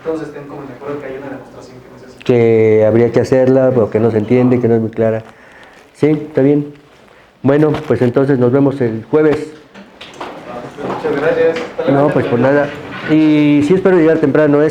todos estén como de acuerdo que hay una demostración que necesita. Que habría que hacerla, pero que no se entiende, que no es muy clara. Sí, está bien. Bueno, pues entonces nos vemos el jueves. Muchas gracias. No, pues por nada. Y sí espero llegar temprano.